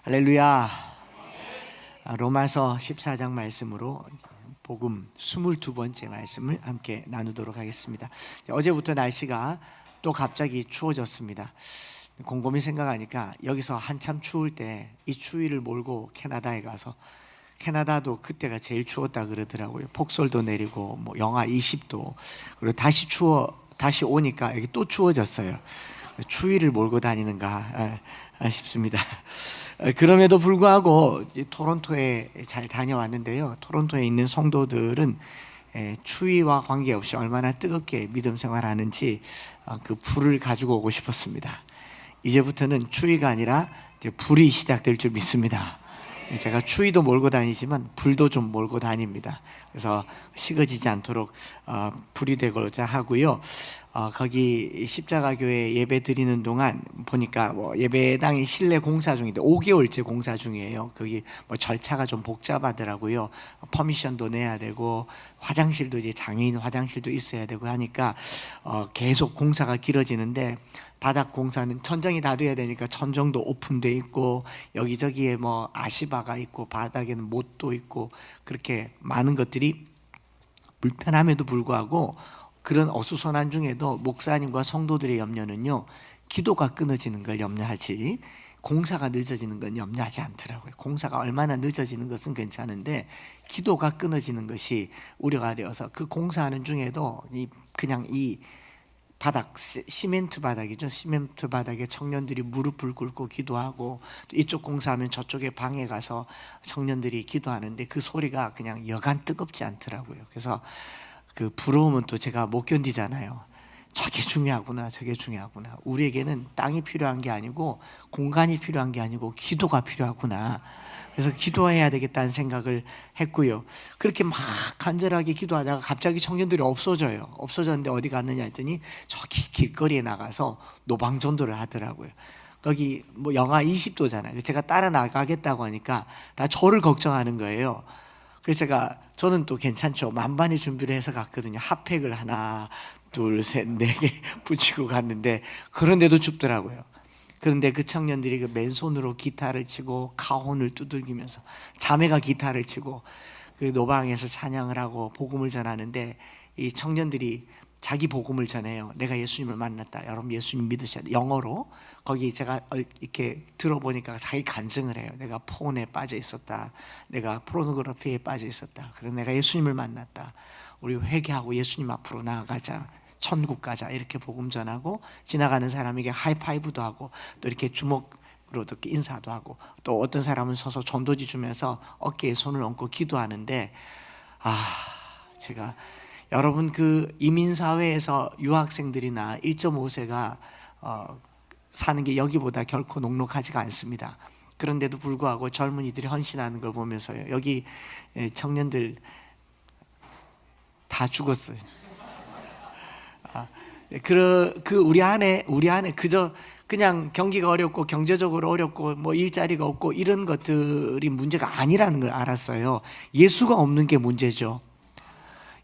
할렐루야. 로마서 14장 말씀으로 복음 22번째 말씀을 함께 나누도록 하겠습니다. 어제부터 날씨가 또 갑자기 추워졌습니다. 곰곰이 생각하니까 여기서 한참 추울 때 이 추위를 몰고 캐나다에 가서, 캐나다도 그때가 제일 추웠다 그러더라고요. 폭설도 내리고 뭐 영하 20도, 그리고 다시 오니까 여기 또 추워졌어요. 추위를 몰고 다니는가 싶습니다. 그럼에도 불구하고 토론토에 잘 다녀왔는데요, 토론토에 있는 성도들은 추위와 관계없이 얼마나 뜨겁게 믿음 생활하는지 그 불을 가지고 오고 싶었습니다. 이제부터는 추위가 아니라 이제 불이 시작될 줄 믿습니다. 제가 추위도 몰고 다니지만 불도 좀 몰고 다닙니다. 그래서 식어지지 않도록 불이 되고자 하고요. 거기 십자가교회 예배 드리는 동안 보니까 예배당이 실내 공사 중인데 5개월째 공사 중이에요. 거기 절차가 좀 복잡하더라고요. 퍼미션도 내야 되고 화장실도 이제 장애인 화장실도 있어야 되고 하니까 계속 공사가 길어지는데, 바닥 공사는 천정이 다 돼야 되니까 천정도 오픈돼 있고 여기저기에 아시바가 있고 바닥에는 못도 있고, 그렇게 많은 것들이 불편함에도 불구하고 그런 어수선한 중에도 목사님과 성도들의 염려는요, 기도가 끊어지는 걸 염려하지 공사가 늦어지는 건 염려하지 않더라고요. 공사가 얼마나 늦어지는 것은 괜찮은데 기도가 끊어지는 것이 우려가 되어서, 그 공사하는 중에도 그냥 이 바닥, 시멘트 바닥이죠. 시멘트 바닥에 청년들이 무릎을 꿇고 기도하고, 또 이쪽 공사하면 저쪽에 방에 가서 청년들이 기도하는데 그 소리가 그냥 여간 뜨겁지 않더라고요. 그래서 그 부러움은 또 제가 못 견디잖아요. 저게 중요하구나, 저게 중요하구나. 우리에게는 땅이 필요한 게 아니고 공간이 필요한 게 아니고 기도가 필요하구나. 그래서 기도해야 되겠다는 생각을 했고요. 그렇게 막 간절하게 기도하다가 갑자기 청년들이 없어졌는데 어디 갔느냐 했더니 저기 길거리에 나가서 노방전도를 하더라고요. 거기 영하 20도잖아요. 제가 따라 나가겠다고 하니까 다 저를 걱정하는 거예요. 그래서 저는 또 괜찮죠. 만반의 준비를 해서 갔거든요. 핫팩을 하나, 둘, 셋, 네 개 붙이고 갔는데 그런데도 춥더라고요. 그런데 그 청년들이 그 맨손으로 기타를 치고 가혼을 두들기면서, 자매가 기타를 치고 그 노방에서 찬양을 하고 복음을 전하는데, 이 청년들이 자기 복음을 전해요. 내가 예수님을 만났다, 여러분 예수님 믿으셔야 돼, 영어로. 거기 제가 이렇게 들어보니까 자기 간증을 해요. 내가 폰에 빠져 있었다, 내가 포르노그래피에 빠져 있었다, 그래서 내가 예수님을 만났다, 우리 회개하고 예수님 앞으로 나아가자, 천국 가자, 이렇게 복음 전하고 지나가는 사람에게 하이파이브도 하고 또 이렇게 주먹으로 이렇게 인사도 하고, 또 어떤 사람은 서서 전도지 주면서 어깨에 손을 얹고 기도하는데, 제가 여러분 그 이민사회에서 유학생들이나 1.5세가 사는 게 여기보다 결코 녹록하지가 않습니다. 그런데도 불구하고 젊은이들이 헌신하는 걸 보면서요, 여기 청년들 다 죽었어요. 우리 안에 그저 그냥 경기가 어렵고 경제적으로 어렵고 일자리가 없고 이런 것들이 문제가 아니라는 걸 알았어요. 예수가 없는 게 문제죠.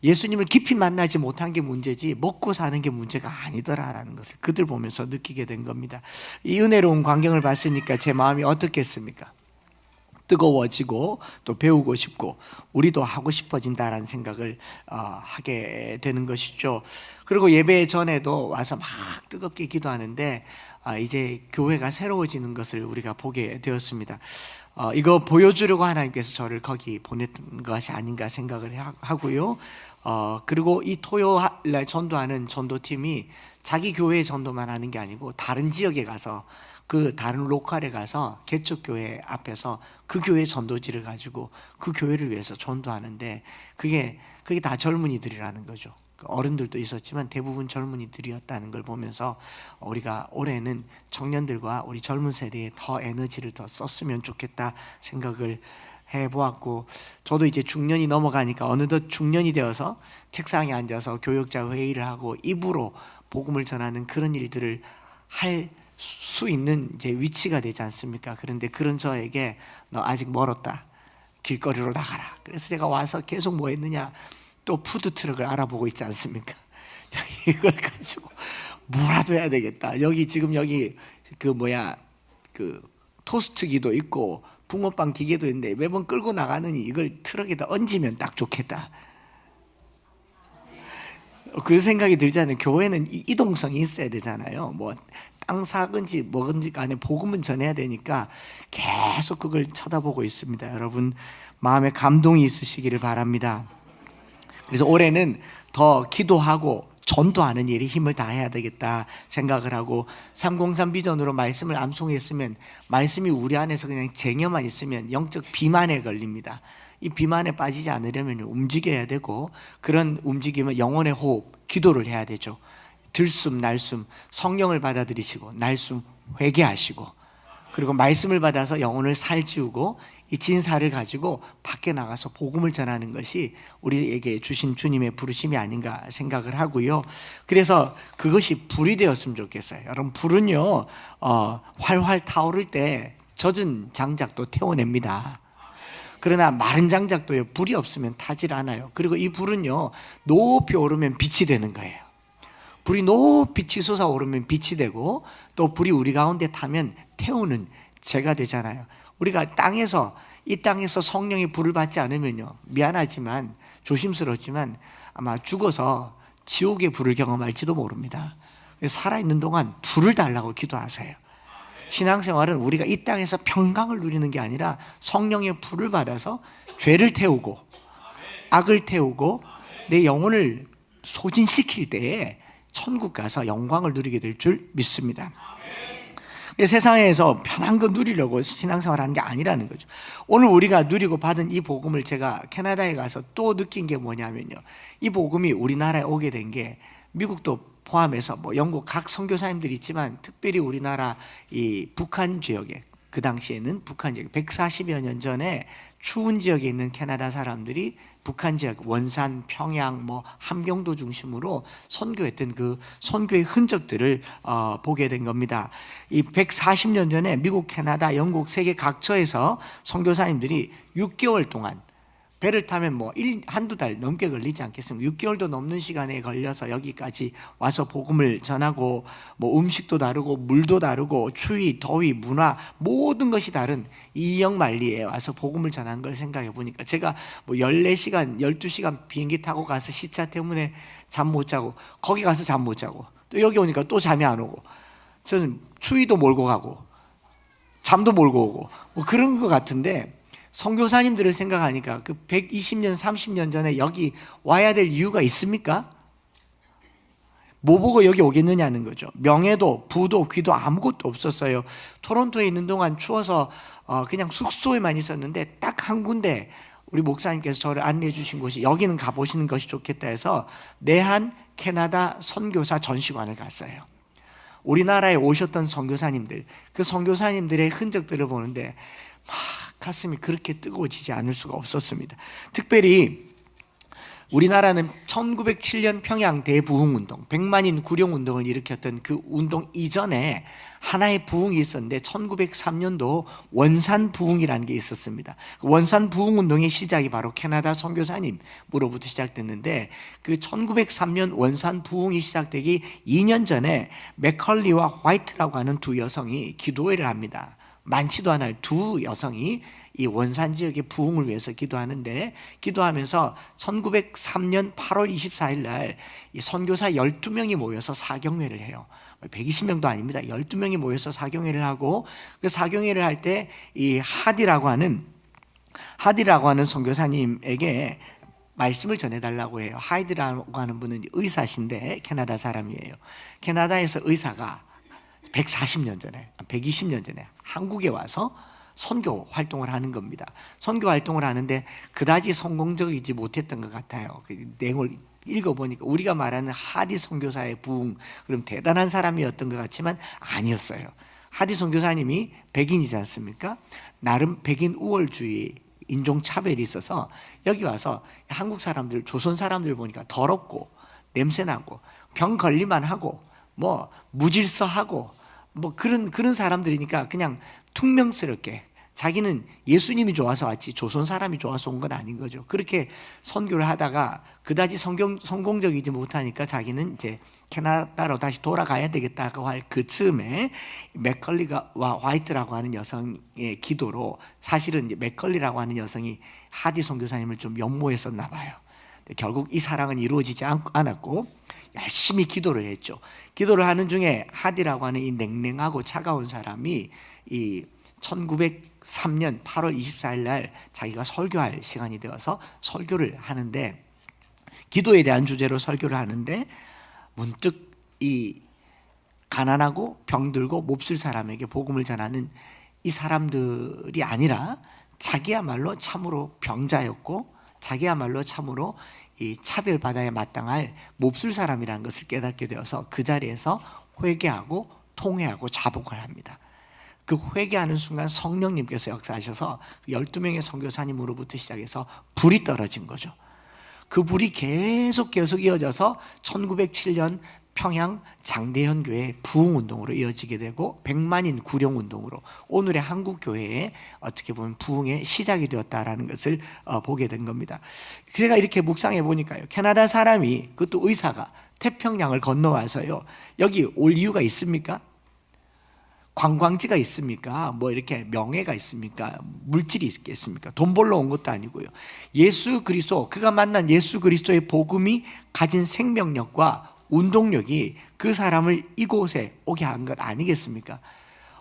예수님을 깊이 만나지 못한 게 문제지 먹고 사는 게 문제가 아니더라라는 것을 그들 보면서 느끼게 된 겁니다. 이 은혜로운 광경을 봤으니까 제 마음이 어떻겠습니까? 뜨거워지고 또 배우고 싶고 우리도 하고 싶어진다라는 생각을 하게 되는 것이죠. 그리고 예배 전에도 와서 막 뜨겁게 기도하는데 이제 교회가 새로워지는 것을 우리가 보게 되었습니다. 이거 보여주려고 하나님께서 저를 거기 보냈던 것이 아닌가 생각을 하고요. 그리고 이 토요일 전도하는 전도팀이 자기 교회 전도만 하는 게 아니고 다른 지역에 가서, 그 다른 로컬에 가서 개척교회 앞에서 그 교회 전도지를 가지고 그 교회를 위해서 전도하는데, 그게 다 젊은이들이라는 거죠. 어른들도 있었지만 대부분 젊은이들이었다는 걸 보면서 우리가 올해는 청년들과 우리 젊은 세대에 더 에너지를 더 썼으면 좋겠다 생각을 해보았고, 저도 이제 중년이 넘어가니까 어느덧 중년이 되어서 책상에 앉아서 교역자 회의를 하고 입으로 복음을 전하는 그런 일들을 할 수 있는 이제 위치가 되지 않습니까? 그런데 그런 저에게 너 아직 멀었다, 길거리로 나가라. 그래서 제가 와서 계속 뭐 했느냐, 또 푸드트럭을 알아보고 있지 않습니까? 이걸 가지고 뭐라도 해야 되겠다. 여기 토스트기도 있고 붕어빵 기계도 있는데 매번 끌고 나가느니 이걸 트럭에다 얹으면 딱 좋겠다. 그 생각이 들잖아요. 교회는 이동성이 있어야 되잖아요. 뭐 땅 사건지 뭐건지 간에 복음은 전해야 되니까 계속 그걸 쳐다보고 있습니다. 여러분 마음에 감동이 있으시기를 바랍니다. 그래서 올해는 더 기도하고 전도하는 일에 힘을 다해야 되겠다 생각을 하고 303 비전으로 말씀을 암송했으면 말씀이 우리 안에서 그냥 쟁여만 있으면 영적 비만에 걸립니다. 이 비만에 빠지지 않으려면 움직여야 되고, 그런 움직임은 영혼의 호흡, 기도를 해야 되죠. 들숨 날숨 성령을 받아들이시고 날숨 회개하시고, 그리고 말씀을 받아서 영혼을 살찌우고 이 진사를 가지고 밖에 나가서 복음을 전하는 것이 우리에게 주신 주님의 부르심이 아닌가 생각을 하고요. 그래서 그것이 불이 되었으면 좋겠어요. 여러분 불은요 활활 타오를 때 젖은 장작도 태워냅니다. 그러나 마른 장작도요 불이 없으면 타질 않아요. 그리고 이 불은요 높이 오르면 빛이 되는 거예요. 불이 높이 치솟아 오르면 빛이 되고, 또 불이 우리 가운데 타면 태우는 재가 되잖아요. 우리가 이 땅에서 성령의 불을 받지 않으면요, 미안하지만 조심스럽지만 아마 죽어서 지옥의 불을 경험할지도 모릅니다. 살아있는 동안 불을 달라고 기도하세요. 신앙생활은 우리가 이 땅에서 평강을 누리는 게 아니라 성령의 불을 받아서 죄를 태우고 악을 태우고 내 영혼을 소진시킬 때에 천국 가서 영광을 누리게 될 줄 믿습니다. 세상에서 편한 거 누리려고 신앙생활 하는 게 아니라는 거죠. 오늘 우리가 누리고 받은 이 복음을 제가 캐나다에 가서 또 느낀 게 뭐냐면요, 이 복음이 우리나라에 오게 된 게 미국도 포함해서 뭐 영국 각 선교사님들이 있지만 특별히 우리나라 이 북한 지역에, 그 당시에는 북한 지역 140여 년 전에 추운 지역에 있는 캐나다 사람들이 북한 지역 원산, 평양, 뭐 함경도 중심으로 선교했던 그 선교의 흔적들을 보게 된 겁니다. 이 140년 전에 미국, 캐나다, 영국, 세계 각처에서 선교사님들이 6개월 동안 배를 타면 뭐 한두 달 넘게 걸리지 않겠습니까? 6개월도 넘는 시간에 걸려서 여기까지 와서 복음을 전하고, 뭐 음식도 다르고 물도 다르고 추위, 더위, 문화 모든 것이 다른 이영만리에 와서 복음을 전한 걸 생각해 보니까, 제가 뭐 14시간, 12시간 비행기 타고 가서 시차 때문에 잠 못 자고, 거기 가서 잠 못 자고, 또 여기 오니까 또 잠이 안 오고, 저는 추위도 몰고 가고 잠도 몰고 오고 뭐 그런 것 같은데, 선교사님들을 생각하니까 그 120년, 30년 전에 여기 와야 될 이유가 있습니까? 뭐 보고 여기 오겠느냐는 거죠. 명예도, 부도, 귀도 아무것도 없었어요. 토론토에 있는 동안 추워서 그냥 숙소에만 있었는데, 딱 한 군데 우리 목사님께서 저를 안내해 주신 곳이, 여기는 가보시는 것이 좋겠다 해서 내한 캐나다 선교사 전시관을 갔어요. 우리나라에 오셨던 선교사님들, 그 선교사님들의 흔적들을 보는데 막 가슴이 그렇게 뜨거워지지 않을 수가 없었습니다. 특별히 우리나라는 1907년 평양 대부흥운동, 100만인 구룡운동을 일으켰던 그 운동 이전에 하나의 부흥이 있었는데 1903년도 원산부흥이라는 게 있었습니다. 원산부흥운동의 시작이 바로 캐나다 선교사님으로부터 시작됐는데, 그 1903년 원산부흥이 시작되기 2년 전에 맥컬리와 화이트라고 하는 두 여성이 기도회를 합니다. 많지도 않아요. 두 여성이 이 원산 지역의 부흥을 위해서 기도하는데, 기도하면서 1903년 8월 24일 날 이 선교사 12명이 모여서 사경회를 해요. 120명도 아닙니다. 12명이 모여서 사경회를 하고, 그 사경회를 할 때 이 하디라고 하는 선교사님에게 말씀을 전해달라고 해요. 하이드라고 하는 분은 의사신데 캐나다 사람이에요. 캐나다에서 의사가 140년 전에, 120년 전에 한국에 와서 선교 활동을 하는 겁니다. 선교 활동을 하는데 그다지 성공적이지 못했던 것 같아요. 그 내용을 읽어보니까 우리가 말하는 하디 선교사의 부흥, 그럼 대단한 사람이었던 것 같지만 아니었어요. 하디 선교사님이 백인이지 않습니까? 나름 백인 우월주의, 인종차별이 있어서 여기 와서 한국 사람들, 조선 사람들 보니까 더럽고 냄새나고 병 걸리만 하고 뭐 무질서하고 뭐 그런 사람들이니까 그냥 퉁명스럽게 자기는 예수님이 좋아서 왔지 조선 사람이 좋아서 온 건 아닌 거죠. 그렇게 선교를 하다가 그다지 성공적이지 못하니까 자기는 이제 캐나다로 다시 돌아가야 되겠다고 할 그 즈음에 맥컬리와 화이트라고 하는 여성의 기도로, 사실은 이제 맥컬리라고 하는 여성이 하디 선교사님을 좀 연모했었나 봐요. 결국 이 사랑은 이루어지지 않았고 열심히 기도를 했죠. 기도를 하는 중에 하디라고 하는 이 냉랭하고 차가운 사람이 이 1903년 8월 24일 날 자기가 설교할 시간이 되어서 설교를 하는데, 기도에 대한 주제로 설교를 하는데 문득 이 가난하고 병들고 몹쓸 사람에게 복음을 전하는 이 사람들이 아니라 자기야말로 참으로 병자였고 자기야말로 참으로 이 차별받아야 마땅할 몹쓸 사람이라는 것을 깨닫게 되어서 그 자리에서 회개하고 통회하고 자복을 합니다. 그 회개하는 순간 성령님께서 역사하셔서 12명의 선교사님으로부터 시작해서 불이 떨어진 거죠. 그 불이 계속 이어져서 1907년 평양 장대현 교회 부흥운동으로 이어지게 되고 100만인 구령운동으로 오늘의 한국교회에 어떻게 보면 부흥의 시작이 되었다라는 것을 보게 된 겁니다. 제가 이렇게 묵상해 보니까요, 캐나다 사람이, 그것도 의사가 태평양을 건너와서요 여기 올 이유가 있습니까? 관광지가 있습니까? 뭐 이렇게 명예가 있습니까? 물질이 있겠습니까? 돈 벌러 온 것도 아니고요. 예수 그리스도, 그가 만난 예수 그리스도의 복음이 가진 생명력과 운동력이 그 사람을 이곳에 오게 한 것 아니겠습니까?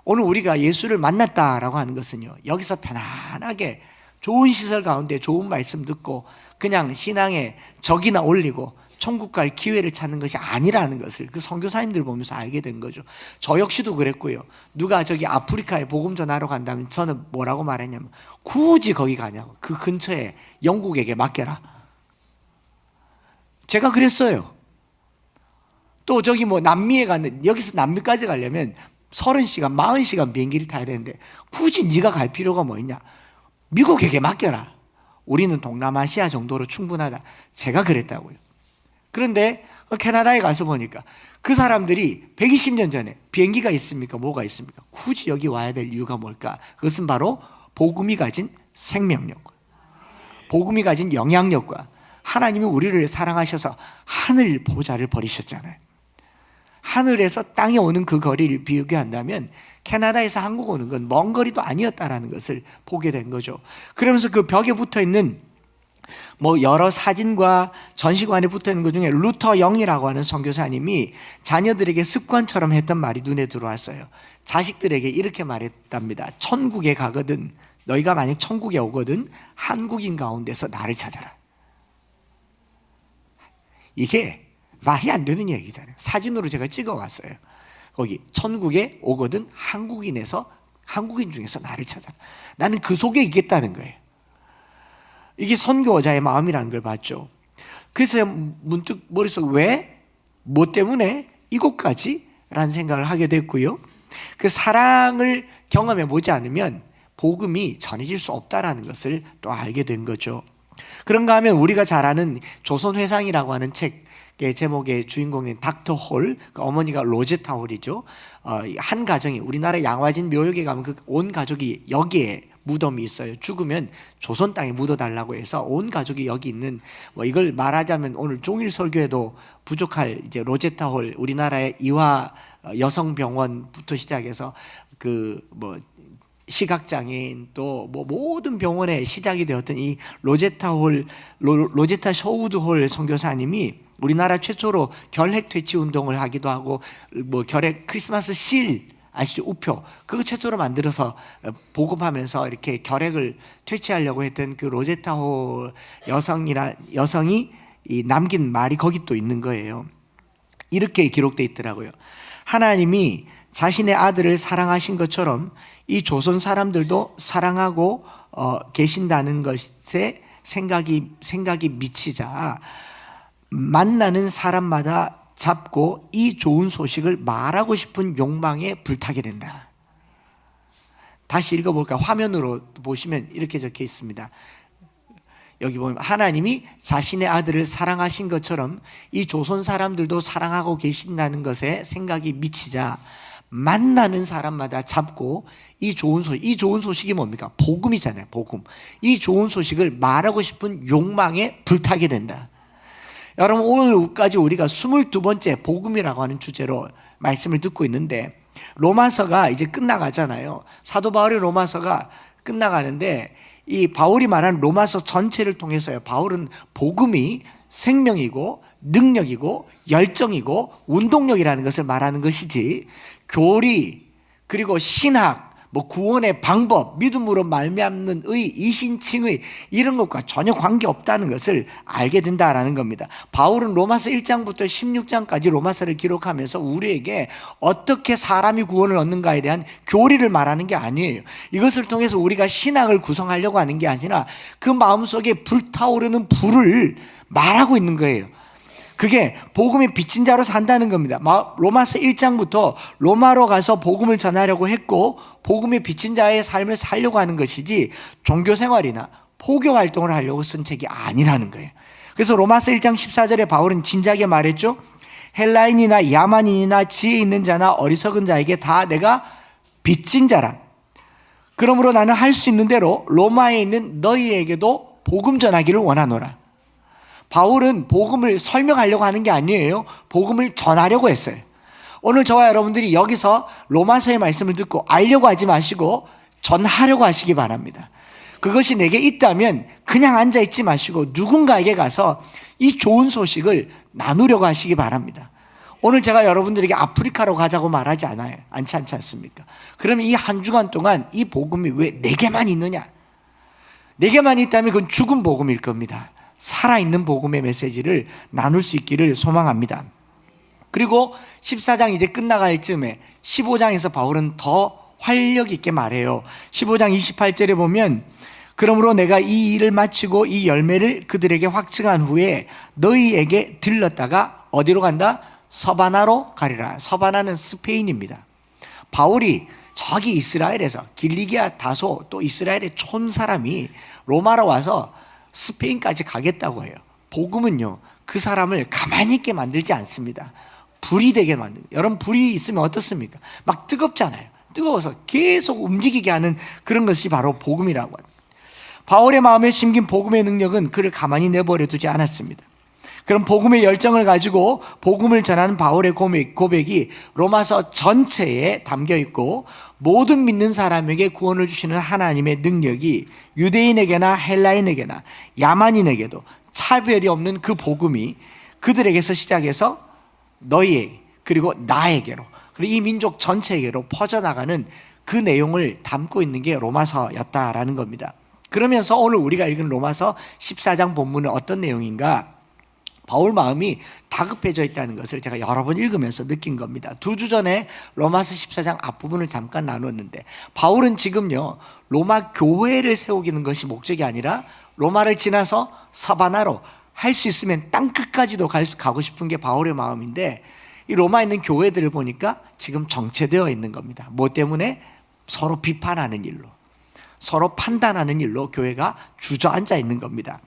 오늘 우리가 예수를 만났다라고 하는 것은요, 여기서 편안하게 좋은 시설 가운데 좋은 말씀 듣고 그냥 신앙에 적이나 올리고 천국 갈 기회를 찾는 것이 아니라는 것을 그 선교사님들 보면서 알게 된 거죠. 저 역시도 그랬고요. 누가 저기 아프리카에 복음 전하러 간다면 저는 뭐라고 말했냐면, 굳이 거기 가냐고, 그 근처에 영국에게 맡겨라. 제가 그랬어요. 또 저기 뭐 남미에 갔는데, 여기서 남미까지 가려면 30시간 40시간 비행기를 타야 되는데 굳이 네가 갈 필요가 뭐 있냐, 미국에게 맡겨라. 우리는 동남아시아 정도로 충분하다. 제가 그랬다고요. 그런데 캐나다에 가서 보니까 그 사람들이 120년 전에 비행기가 있습니까? 뭐가 있습니까? 굳이 여기 와야 될 이유가 뭘까? 그것은 바로 복음이 가진 생명력과 복음이 가진 영향력과 하나님이 우리를 사랑하셔서 하늘 보좌를 버리셨잖아요. 하늘에서 땅에 오는 그 거리를 비유게 한다면 캐나다에서 한국 오는 건 먼 거리도 아니었다라는 것을 보게 된 거죠. 그러면서 그 벽에 붙어 있는 뭐 여러 사진과 전시관에 붙어 있는 것 중에 루터 영이라고 하는 선교사님이 자녀들에게 습관처럼 했던 말이 눈에 들어왔어요. 자식들에게 이렇게 말했답니다. 천국에 가거든, 너희가 만약 천국에 오거든 한국인 가운데서 나를 찾아라. 이게 말이 안 되는 얘기잖아요. 사진으로 제가 찍어 왔어요. 거기 천국에 오거든 한국인 중에서 나를 찾아라. 나는 그 속에 있겠다는 거예요. 이게 선교자의 마음이라는 걸 봤죠. 그래서 문득 머릿속에 뭐 때문에 이곳까지? 라는 생각을 하게 됐고요. 그 사랑을 경험해 보지 않으면 복음이 전해질 수 없다라는 것을 또 알게 된 거죠. 그런가 하면 우리가 잘 아는 조선회상이라고 하는 책의 제목의 주인공인 닥터 홀, 그 어머니가 로제타 홀이죠. 한 가정이, 우리나라 양화진 묘역에 가면 그 온 가족이 여기에 무덤이 있어요. 죽으면 조선 땅에 묻어달라고 해서 온 가족이 여기 있는, 뭐 이걸 말하자면 오늘 종일 설교에도 부족할 이제 로제타 홀, 우리나라의 이화 여성병원부터 시작해서 그 뭐 시각장애인 또 뭐 모든 병원에 시작이 되었던 이 로제타 셔우드 홀 선교사님이 우리나라 최초로 결핵 퇴치 운동을 하기도 하고, 뭐 결핵 크리스마스 실 아시죠? 우표, 그거 최초로 만들어서 보급하면서 이렇게 결핵을 퇴치하려고 했던 그 로제타 홀 여성이 남긴 말이 거기 또 있는 거예요. 이렇게 기록되어 있더라고요. 하나님이 자신의 아들을 사랑하신 것처럼 이 조선 사람들도 사랑하고 계신다는 것에 생각이 미치자 만나는 사람마다 잡고 이 좋은 소식을 말하고 싶은 욕망에 불타게 된다. 다시 읽어볼까? 화면으로 보시면 이렇게 적혀 있습니다. 여기 보면 하나님이 자신의 아들을 사랑하신 것처럼 이 조선 사람들도 사랑하고 계신다는 것에 생각이 미치자 만나는 사람마다 잡고 이 좋은 소식이 뭡니까? 복음이잖아요. 복음. 이 좋은 소식을 말하고 싶은 욕망에 불타게 된다. 여러분, 오늘까지 우리가 22번째 복음이라고 하는 주제로 말씀을 듣고 있는데, 로마서가 이제 끝나가잖아요. 사도 바울의 로마서가 끝나가는데, 이 바울이 말한 로마서 전체를 통해서요, 바울은 복음이 생명이고 능력이고 열정이고 운동력이라는 것을 말하는 것이지, 교리 그리고 신학, 뭐 구원의 방법, 믿음으로 말미암는 의, 이신칭의 이런 것과 전혀 관계없다는 것을 알게 된다라는 겁니다. 바울은 로마서 1장부터 16장까지 로마서를 기록하면서 우리에게 어떻게 사람이 구원을 얻는가에 대한 교리를 말하는 게 아니에요. 이것을 통해서 우리가 신학을 구성하려고 하는 게 아니라 그 마음속에 불타오르는 불을 말하고 있는 거예요. 그게 복음의 빚진 자로 산다는 겁니다. 로마서 1장부터 로마로 가서 복음을 전하려고 했고, 복음의 빚진 자의 삶을 살려고 하는 것이지 종교생활이나 포교 활동을 하려고 쓴 책이 아니라는 거예요. 그래서 로마서 1장 14절에 바울은 진작에 말했죠. 헬라인이나 야만인이나 지혜 있는 자나 어리석은 자에게 다 내가 빚진 자라. 그러므로 나는 할 수 있는 대로 로마에 있는 너희에게도 복음 전하기를 원하노라. 바울은 복음을 설명하려고 하는 게 아니에요. 복음을 전하려고 했어요. 오늘 저와 여러분들이 여기서 로마서의 말씀을 듣고 알려고 하지 마시고 전하려고 하시기 바랍니다. 그것이 내게 있다면 그냥 앉아있지 마시고 누군가에게 가서 이 좋은 소식을 나누려고 하시기 바랍니다. 오늘 제가 여러분들에게 아프리카로 가자고 말하지 않아요. 않지 않습니까? 그러면 이 한 주간 동안 이 복음이 왜 내게만 있느냐? 내게만 있다면 그건 죽은 복음일 겁니다. 살아있는 복음의 메시지를 나눌 수 있기를 소망합니다. 그리고 14장 이제 끝나갈 즈음에 15장에서 바울은 더 활력 있게 말해요. 15장 28절에 보면, 그러므로 내가 이 일을 마치고 이 열매를 그들에게 확증한 후에 너희에게 들렀다가 어디로 간다? 서바나로 가리라. 서바나는 스페인입니다. 바울이 저기 이스라엘에서 길리기아 다소 또 이스라엘의 촌 사람이 로마로 와서 스페인까지 가겠다고 해요. 복음은요, 그 사람을 가만히 있게 만들지 않습니다. 불이 되게 만듭니다. 여러분, 불이 있으면 어떻습니까? 막 뜨겁잖아요. 뜨거워서 계속 움직이게 하는 그런 것이 바로 복음이라고 합니다. 바울의 마음에 심긴 복음의 능력은 그를 가만히 내버려 두지 않았습니다. 그럼 복음의 열정을 가지고 복음을 전하는 바울의 고백이 로마서 전체에 담겨 있고, 모든 믿는 사람에게 구원을 주시는 하나님의 능력이 유대인에게나 헬라인에게나 야만인에게도 차별이 없는 그 복음이 그들에게서 시작해서 너희에게 그리고 나에게로 그리고 이 민족 전체에게로 퍼져나가는 그 내용을 담고 있는 게 로마서였다라는 겁니다. 그러면서 오늘 우리가 읽은 로마서 14장 본문은 어떤 내용인가? 바울 마음이 다급해져 있다는 것을 제가 여러 번 읽으면서 느낀 겁니다. 2주 전에 로마서 14장 앞부분을 잠깐 나눴는데, 바울은 지금요, 로마 교회를 세우기는 것이 목적이 아니라 로마를 지나서 서바나로 할 수 있으면 땅끝까지도 가고 싶은 게 바울의 마음인데, 이 로마에 있는 교회들을 보니까 지금 정체되어 있는 겁니다. 뭐 때문에? 서로 비판하는 일로, 서로 판단하는 일로 교회가 주저앉아 있는 겁니다.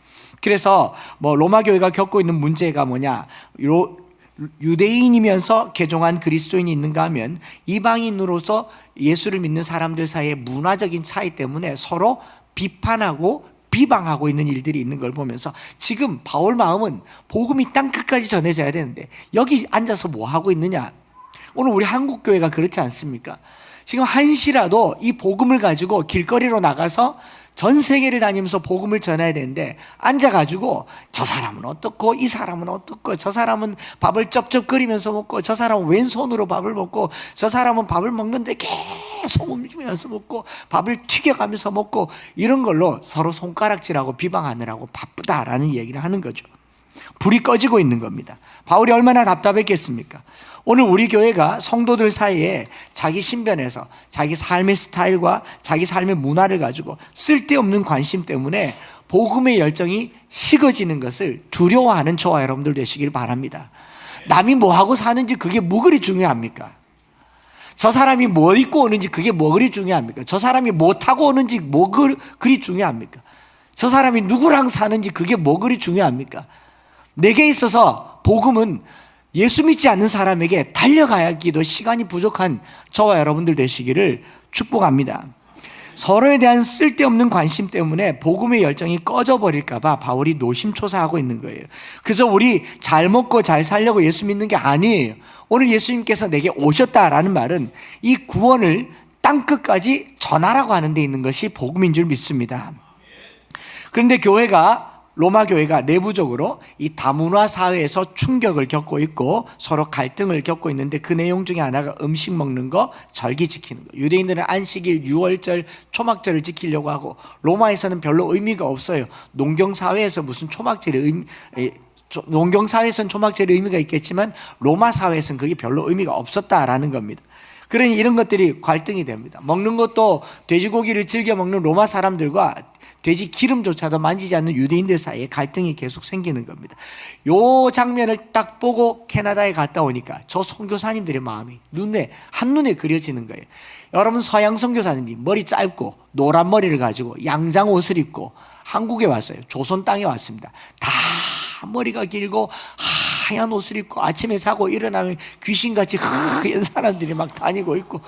그래서 뭐 로마 교회가 겪고 있는 문제가 뭐냐, 유대인이면서 개종한 그리스도인이 있는가 하면 이방인으로서 예수를 믿는 사람들 사이의 문화적인 차이 때문에 서로 비판하고 비방하고 있는 일들이 있는 걸 보면서 지금 바울 마음은 복음이 땅끝까지 전해져야 되는데 여기 앉아서 뭐 하고 있느냐. 오늘 우리 한국 교회가 그렇지 않습니까? 지금 한시라도 이 복음을 가지고 길거리로 나가서 전 세계를 다니면서 복음을 전해야 되는데, 앉아가지고 저 사람은 어떻고 이 사람은 어떻고, 저 사람은 밥을 쩝쩝거리면서 먹고 저 사람은 왼손으로 밥을 먹고 저 사람은 밥을 먹는데 계속 움직이면서 먹고 밥을 튀겨가면서 먹고, 이런 걸로 서로 손가락질하고 비방하느라고 바쁘다라는 얘기를 하는 거죠. 불이 꺼지고 있는 겁니다. 바울이 얼마나 답답했겠습니까? 오늘 우리 교회가 성도들 사이에 자기 신변에서 자기 삶의 스타일과 자기 삶의 문화를 가지고 쓸데없는 관심 때문에 복음의 열정이 식어지는 것을 두려워하는 저와 여러분들 되시길 바랍니다. 남이 뭐하고 사는지 그게 뭐 그리 중요합니까? 저 사람이 뭐 입고 오는지 그게 뭐 그리 중요합니까? 저 사람이 뭐 타고 오는지 뭐 그리 중요합니까? 저 사람이 누구랑 사는지 그게 뭐 그리 중요합니까? 내게 있어서 복음은 예수 믿지 않는 사람에게 달려가기도 시간이 부족한 저와 여러분들 되시기를 축복합니다. 서로에 대한 쓸데없는 관심 때문에 복음의 열정이 꺼져버릴까 봐 바울이 노심초사하고 있는 거예요. 그래서 우리 잘 먹고 잘 살려고 예수 믿는 게 아니에요. 오늘 예수님께서 내게 오셨다라는 말은 이 구원을 땅끝까지 전하라고 하는 데 있는 것이 복음인 줄 믿습니다. 그런데 로마 교회가 내부적으로 이 다문화 사회에서 충격을 겪고 있고 서로 갈등을 겪고 있는데 그 내용 중에 하나가 음식 먹는 거, 절기 지키는 거. 유대인들은 안식일, 유월절, 초막절을 지키려고 하고 로마에서는 별로 의미가 없어요. 농경사회에서 무슨 농경사회에서는 초막절의 의미가 있겠지만 로마 사회에서는 그게 별로 의미가 없었다라는 겁니다. 그러니 이런 것들이 갈등이 됩니다. 먹는 것도 돼지고기를 즐겨 먹는 로마 사람들과 돼지 기름조차도 만지지 않는 유대인들 사이에 갈등이 계속 생기는 겁니다. 이 장면을 딱 보고 캐나다에 갔다 오니까 저 선교사님들의 마음이 한눈에 그려지는 거예요. 여러분, 서양 선교사님이 머리 짧고 노란 머리를 가지고 양장 옷을 입고 한국에 왔어요. 조선 땅에 왔습니다. 다 머리가 길고 하얀 옷을 입고 아침에 자고 일어나면 귀신같이 하얀 사람들이 막 다니고 있고,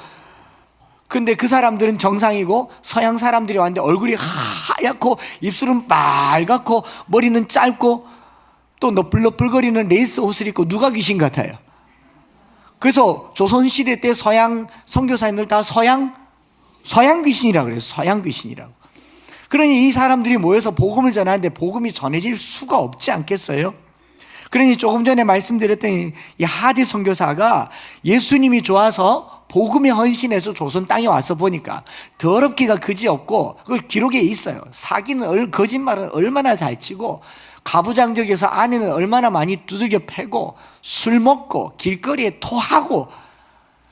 근데 그 사람들은 정상이고 서양 사람들이 왔는데 얼굴이 하얗고 입술은 빨갛고 머리는 짧고 또 너플너플거리는 레이스 옷을 입고 누가 귀신 같아요? 그래서 조선시대 때 서양 선교사님들 다 서양 귀신이라고 그래요. 서양 귀신이라고. 그러니 이 사람들이 모여서 복음을 전하는데 복음이 전해질 수가 없지 않겠어요? 그러니 조금 전에 말씀드렸던 이 하디 선교사가 예수님이 좋아서 복음에 헌신해서 조선 땅에 와서 보니까 더럽기가 그지없고, 그 기록에 있어요. 사기는, 거짓말은 얼마나 잘 치고, 가부장적에서 아내는 얼마나 많이 두들겨 패고, 술 먹고 길거리에 토하고,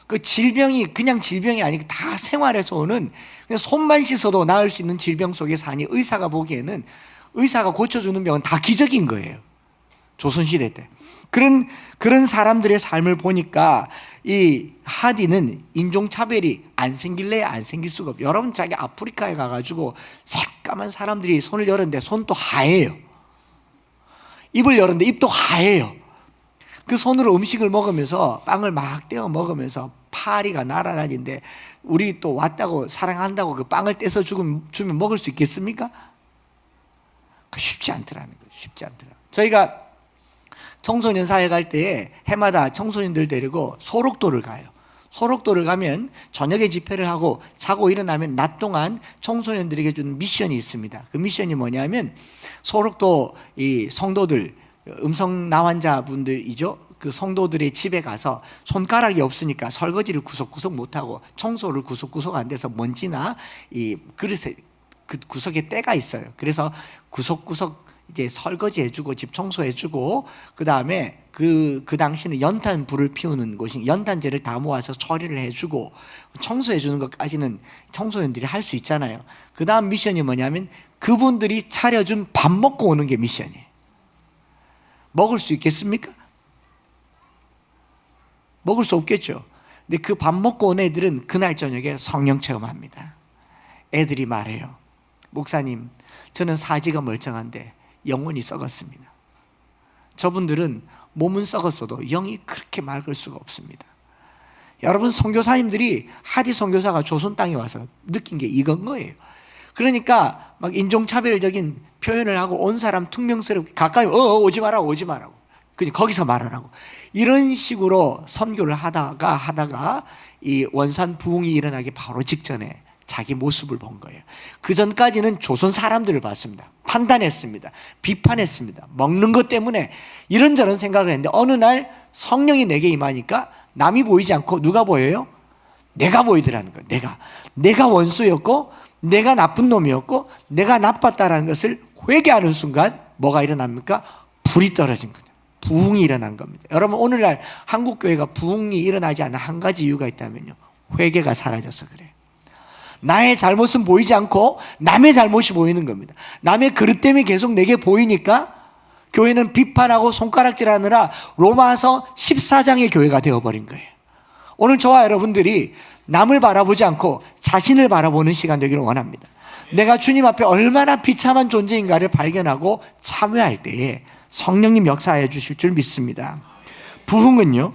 그 질병이 그냥 질병이 아니고 다 생활에서 오는, 그냥 손만 씻어도 나을 수 있는 질병 속에 사니 의사가 보기에는, 의사가 고쳐주는 병은 다 기적인 거예요. 조선시대 때. 그런 사람들의 삶을 보니까 이 하디는 인종차별이 안 생길래야 안 생길 수가 없어요. 여러분, 자기 아프리카에 가가지고 새까만 사람들이 손을 열었는데 손도 하얘요. 입을 열었는데 입도 하얘요. 그 손으로 음식을 먹으면서 빵을 막 떼어 먹으면서 파리가 날아다니는데 우리 또 왔다고 사랑한다고 그 빵을 떼서 주면 먹을 수 있겠습니까? 쉽지 않더라는 거예요. 쉽지 않더라고요. 저희가 청소년 사회 갈 때에 해마다 청소년들 데리고 소록도를 가요. 소록도를 가면 저녁에 집회를 하고 자고 일어나면 낮 동안 청소년들에게 주는 미션이 있습니다. 그 미션이 뭐냐면 소록도 이 성도들, 음성 나환자분들이죠. 그 성도들의 집에 가서 손가락이 없으니까 설거지를 구석구석 못하고 청소를 구석구석 안 돼서 먼지나 이 그릇에 그 구석에 때가 있어요. 그래서 구석구석 이제 설거지 해주고 집 청소해주고, 그 다음에 그 당시는 연탄 불을 피우는 곳이 연탄재를 다 모아서 처리를 해주고 청소해주는 것까지는 청소년들이 할 수 있잖아요. 그 다음 미션이 뭐냐면 그분들이 차려준 밥 먹고 오는 게 미션이에요. 먹을 수 있겠습니까? 먹을 수 없겠죠. 근데 그 밥 먹고 온 애들은 그날 저녁에 성령 체험합니다. 애들이 말해요. 목사님, 저는 사지가 멀쩡한데 영혼이 썩었습니다. 저분들은 몸은 썩었어도 영이 그렇게 맑을 수가 없습니다. 여러분, 선교사님들이 하디 선교사가 조선 땅에 와서 느낀 게 이건 거예요. 그러니까 막 인종차별적인 표현을 하고 온 사람 퉁명스럽게 가까이 오지 마라고 그냥 거기서 말하라고, 이런 식으로 선교를 하다가 이 원산 부흥이 일어나기 바로 직전에 자기 모습을 본 거예요. 그 전까지는 조선 사람들을 봤습니다. 판단했습니다. 비판했습니다. 먹는 것 때문에 이런저런 생각을 했는데 어느 날 성령이 내게 임하니까 남이 보이지 않고 누가 보여요? 내가 보이더라는 거예요. 내가 원수였고 내가 나쁜 놈이었고 내가 나빴다라는 것을 회개하는 순간 뭐가 일어납니까? 불이 떨어진 거죠. 부흥이 일어난 겁니다. 여러분, 오늘날 한국교회가 부흥이 일어나지 않는 한 가지 이유가 있다면요, 회개가 사라져서 그래요. 나의 잘못은 보이지 않고 남의 잘못이 보이는 겁니다. 남의 그릇 때문에 계속 내게 보이니까 교회는 비판하고 손가락질하느라 로마서 14장의 교회가 되어버린 거예요. 오늘 저와 여러분들이 남을 바라보지 않고 자신을 바라보는 시간 되기를 원합니다. 내가 주님 앞에 얼마나 비참한 존재인가를 발견하고 참여할 때에 성령님 역사해 주실 줄 믿습니다. 부흥은요,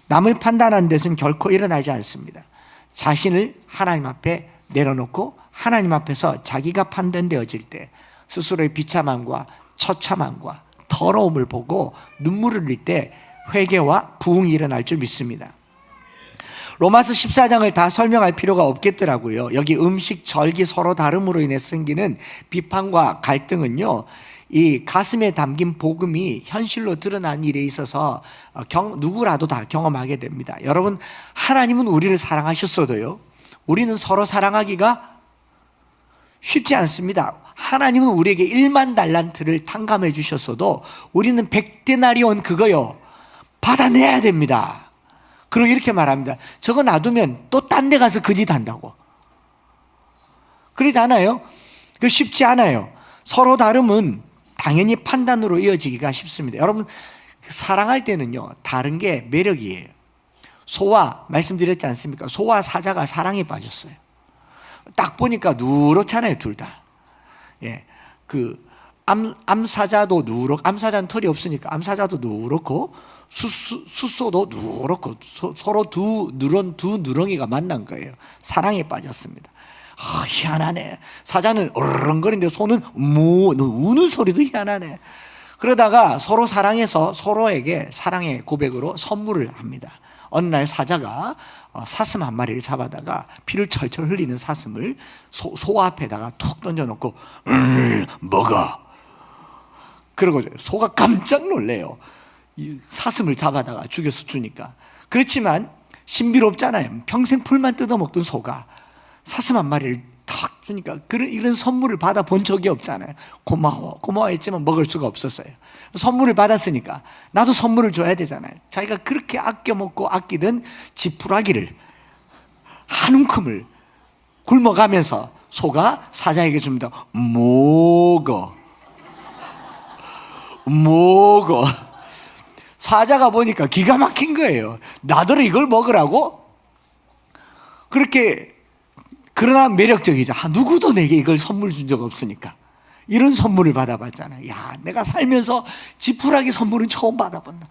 남을 판단하는 데서는 결코 일어나지 않습니다. 자신을 하나님 앞에 내려놓고 하나님 앞에서 자기가 판단되어질 때 스스로의 비참함과 처참함과 더러움을 보고 눈물을 흘릴 때 회개와 부흥이 일어날 줄 믿습니다. 로마서 14장을 다 설명할 필요가 없겠더라고요. 여기 음식, 절기 서로 다름으로 인해 생기는 비판과 갈등은요, 이 가슴에 담긴 복음이 현실로 드러난 일에 있어서 누구라도 다 경험하게 됩니다. 여러분, 하나님은 우리를 사랑하셨어도요, 우리는 서로 사랑하기가 쉽지 않습니다. 하나님은 우리에게 1만 달란트를 탕감해 주셨어도 우리는 100데나리온 그거요, 받아내야 됩니다. 그리고 이렇게 말합니다. 저거 놔두면 또 딴 데 가서 그 짓 한다고. 그러지 않아요? 그 쉽지 않아요. 서로 다름은 당연히 판단으로 이어지기가 쉽습니다. 여러분, 사랑할 때는요, 다른 게 매력이에요. 소와, 말씀드렸지 않습니까? 소와 사자가 사랑에 빠졌어요. 딱 보니까 누렇잖아요, 둘 다. 예, 암사자도 암사자는 털이 없으니까 암사자도 누렇고, 숫소도 누렇고, 서로 두 누렁이가 만난 거예요. 사랑에 빠졌습니다. 희한하네. 사자는 어르렁거리는데 소는 우는 소리도 희한하네. 그러다가 서로 사랑해서 서로에게 사랑의 고백으로 선물을 합니다. 어느 날 사자가 사슴 한 마리를 잡아다가 피를 철철 흘리는 사슴을 소 앞에다가 툭 던져놓고 먹어. 그러고 소가 깜짝 놀래요. 이 사슴을 잡아다가 죽여서 주니까. 그렇지만 신비롭잖아요. 평생 풀만 뜯어먹던 소가 사슴 한 마리를 탁 주니까 이런 선물을 받아본 적이 없잖아요. 고마워했지만 먹을 수가 없었어요. 선물을 받았으니까 나도 선물을 줘야 되잖아요. 자기가 그렇게 아껴 먹고 아끼던 지푸라기를 한 움큼을 굶어가면서 소가 사자에게 줍니다. 먹어. 사자가 보니까 기가 막힌 거예요. 나더러 이걸 먹으라고? 그러나 매력적이죠. 누구도 내게 이걸 선물 준 적 없으니까. 이런 선물을 받아봤잖아요. 야, 내가 살면서 지푸라기 선물은 처음 받아본다.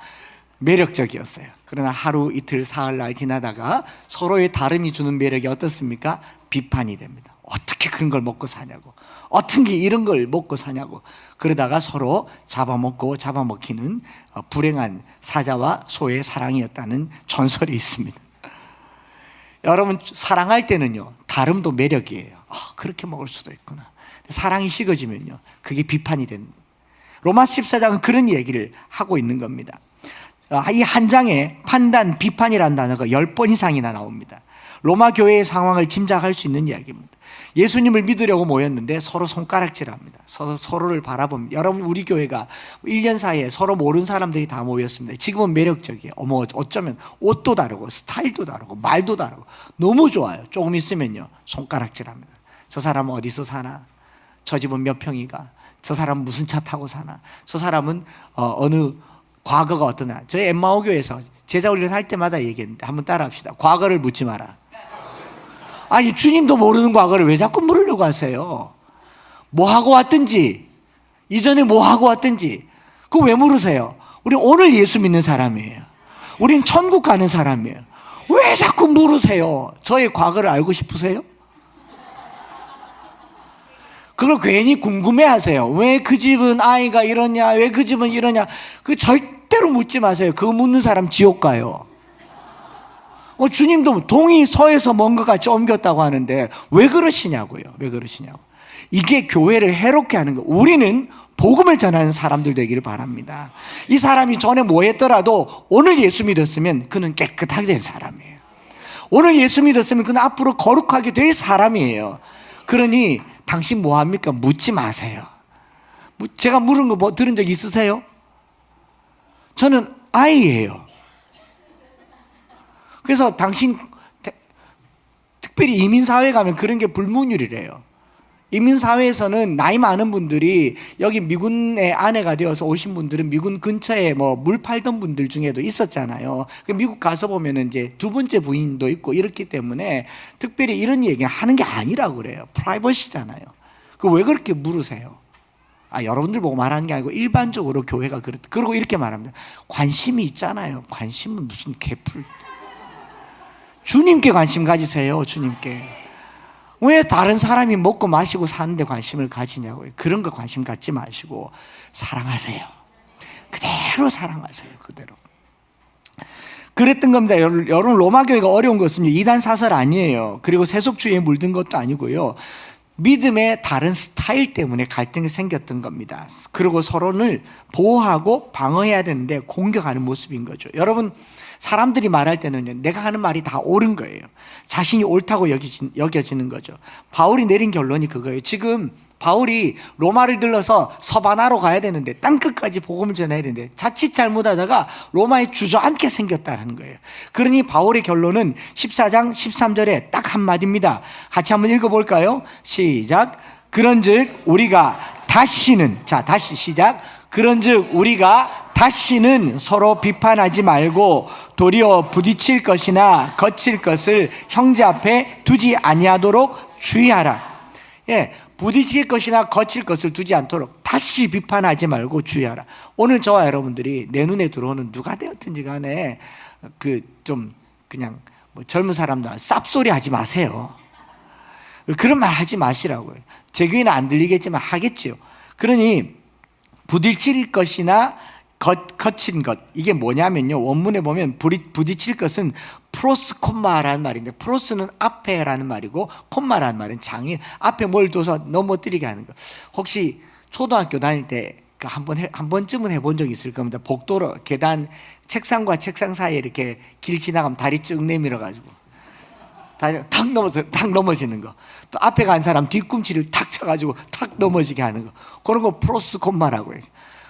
매력적이었어요. 그러나 하루 이틀 사흘날 지나다가 서로의 다름이 주는 매력이 어떻습니까? 비판이 됩니다. 어떻게 그런 걸 먹고 사냐고, 어떻게 이런 걸 먹고 사냐고. 그러다가 서로 잡아먹히는 불행한 사자와 소의 사랑이었다는 전설이 있습니다. 여러분, 사랑할 때는요, 다름도 매력이에요. 그렇게 먹을 수도 있구나. 사랑이 식어지면요, 그게 비판이 됩니다. 로마 14장은 그런 얘기를 하고 있는 겁니다. 이 한 장에 판단, 비판이라는 단어가 10번 이상이나 나옵니다. 로마 교회의 상황을 짐작할 수 있는 이야기입니다. 예수님을 믿으려고 모였는데 서로 손가락질합니다. 서로를 바라봅니다. 여러분, 우리 교회가 1년 사이에 서로 모르는 사람들이 다 모였습니다. 지금은 매력적이에요. 어쩌면 옷도 다르고 스타일도 다르고 말도 다르고 너무 좋아요. 조금 있으면요, 손가락질합니다. 저 사람은 어디서 사나? 저 집은 몇 평이가? 저 사람은 무슨 차 타고 사나? 저 사람은 어느 과거가 어떠나? 저희 엠마오 교회에서 제자 훈련 할 때마다 얘기했는데 한번 따라합시다. 과거를 묻지 마라. 아니, 주님도 모르는 과거를 왜 자꾸 물으려고 하세요? 뭐 하고 왔든지, 이전에 뭐 하고 왔든지, 그거 왜 물으세요? 우리 오늘 예수 믿는 사람이에요. 우린 천국 가는 사람이에요. 왜 자꾸 물으세요? 저의 과거를 알고 싶으세요? 그걸 괜히 궁금해 하세요. 왜 그 집은 아이가 이러냐, 왜 그 집은 이러냐. 그 절대로 묻지 마세요. 그거 묻는 사람 지옥 가요. 주님도 동이 서에서 먼 것 같이 옮겼다고 하는데 왜 그러시냐고요. 왜 그러시냐고. 이게 교회를 해롭게 하는 거. 우리는 복음을 전하는 사람들 되기를 바랍니다. 이 사람이 전에 뭐 했더라도 오늘 예수 믿었으면 그는 깨끗하게 된 사람이에요. 오늘 예수 믿었으면 그는 앞으로 거룩하게 될 사람이에요. 그러니 당신 뭐 합니까? 묻지 마세요. 제가 물은 거 뭐 들은 적 있으세요? 저는 아이예요. 그래서 당신, 특별히 이민사회 가면 그런 게 불문율이래요. 이민사회에서는 나이 많은 분들이 여기 미군의 아내가 되어서 오신 분들은 미군 근처에 뭐 물 팔던 분들 중에도 있었잖아요. 미국 가서 보면은 이제 두 번째 부인도 있고 이렇기 때문에 특별히 이런 얘기를 하는 게 아니라고 그래요. 프라이버시잖아요. 그 왜 그렇게 물으세요? 여러분들 보고 말하는 게 아니고 일반적으로 교회가 그러고 이렇게 말합니다. 관심이 있잖아요. 관심은 무슨 개풀. 주님께 관심 가지세요. 주님께. 왜 다른 사람이 먹고 마시고 사는데 관심을 가지냐고요. 그런 거 관심 갖지 마시고 사랑하세요. 그대로 사랑하세요. 그대로. 그랬던 겁니다. 여러분, 로마 교회가 어려운 것은 이단 사설 아니에요. 그리고 세속주의에 물든 것도 아니고요. 믿음의 다른 스타일 때문에 갈등이 생겼던 겁니다. 그리고 서로를 보호하고 방어해야 되는데 공격하는 모습인 거죠. 여러분, 사람들이 말할 때는요, 내가 하는 말이 다 옳은 거예요. 자신이 옳다고 여겨지는 거죠. 바울이 내린 결론이 그거예요. 지금 바울이 로마를 들러서 서바나로 가야 되는데 땅끝까지 복음을 전해야 되는데 자칫 잘못하다가 로마에 주저앉게 생겼다는 거예요. 그러니 바울의 결론은 14장 13절에 딱 한마디입니다. 같이 한번 읽어볼까요? 시작. 그런즉 우리가 다시는, 다시 시작. 그런즉 우리가 다시는 서로 비판하지 말고 도리어 부딪힐 것이나 거칠 것을 형제 앞에 두지 아니하도록 주의하라. 부딪힐 것이나 거칠 것을 두지 않도록 다시 비판하지 말고 주의하라. 오늘 저와 여러분들이 내 눈에 들어오는 누가 되었든지 간에 그냥 젊은 사람들 쌉소리 하지 마세요. 그런 말 하지 마시라고요. 제 귀에는 안 들리겠지만 하겠지요. 그러니 부딪힐 것이나 거친 것, 이게 뭐냐면요, 원문에 보면 부딪힐 것은 프로스 콤마라는 말인데, 프로스는 앞에라는 말이고 콤마라는 말은 장애, 앞에 뭘 둬서 넘어뜨리게 하는 것. 혹시 초등학교 다닐 때 한 번쯤은 해본 적이 있을 겁니다. 복도로 계단, 책상과 책상 사이에 이렇게 길 지나가면 다리 쭉 내밀어 가지고 다리 탁 넘어지는 거. 또 앞에 간 사람 뒤꿈치를 탁 쳐가지고 탁 넘어지게 하는 거. 그런 거 프로스 콤마라고 해요.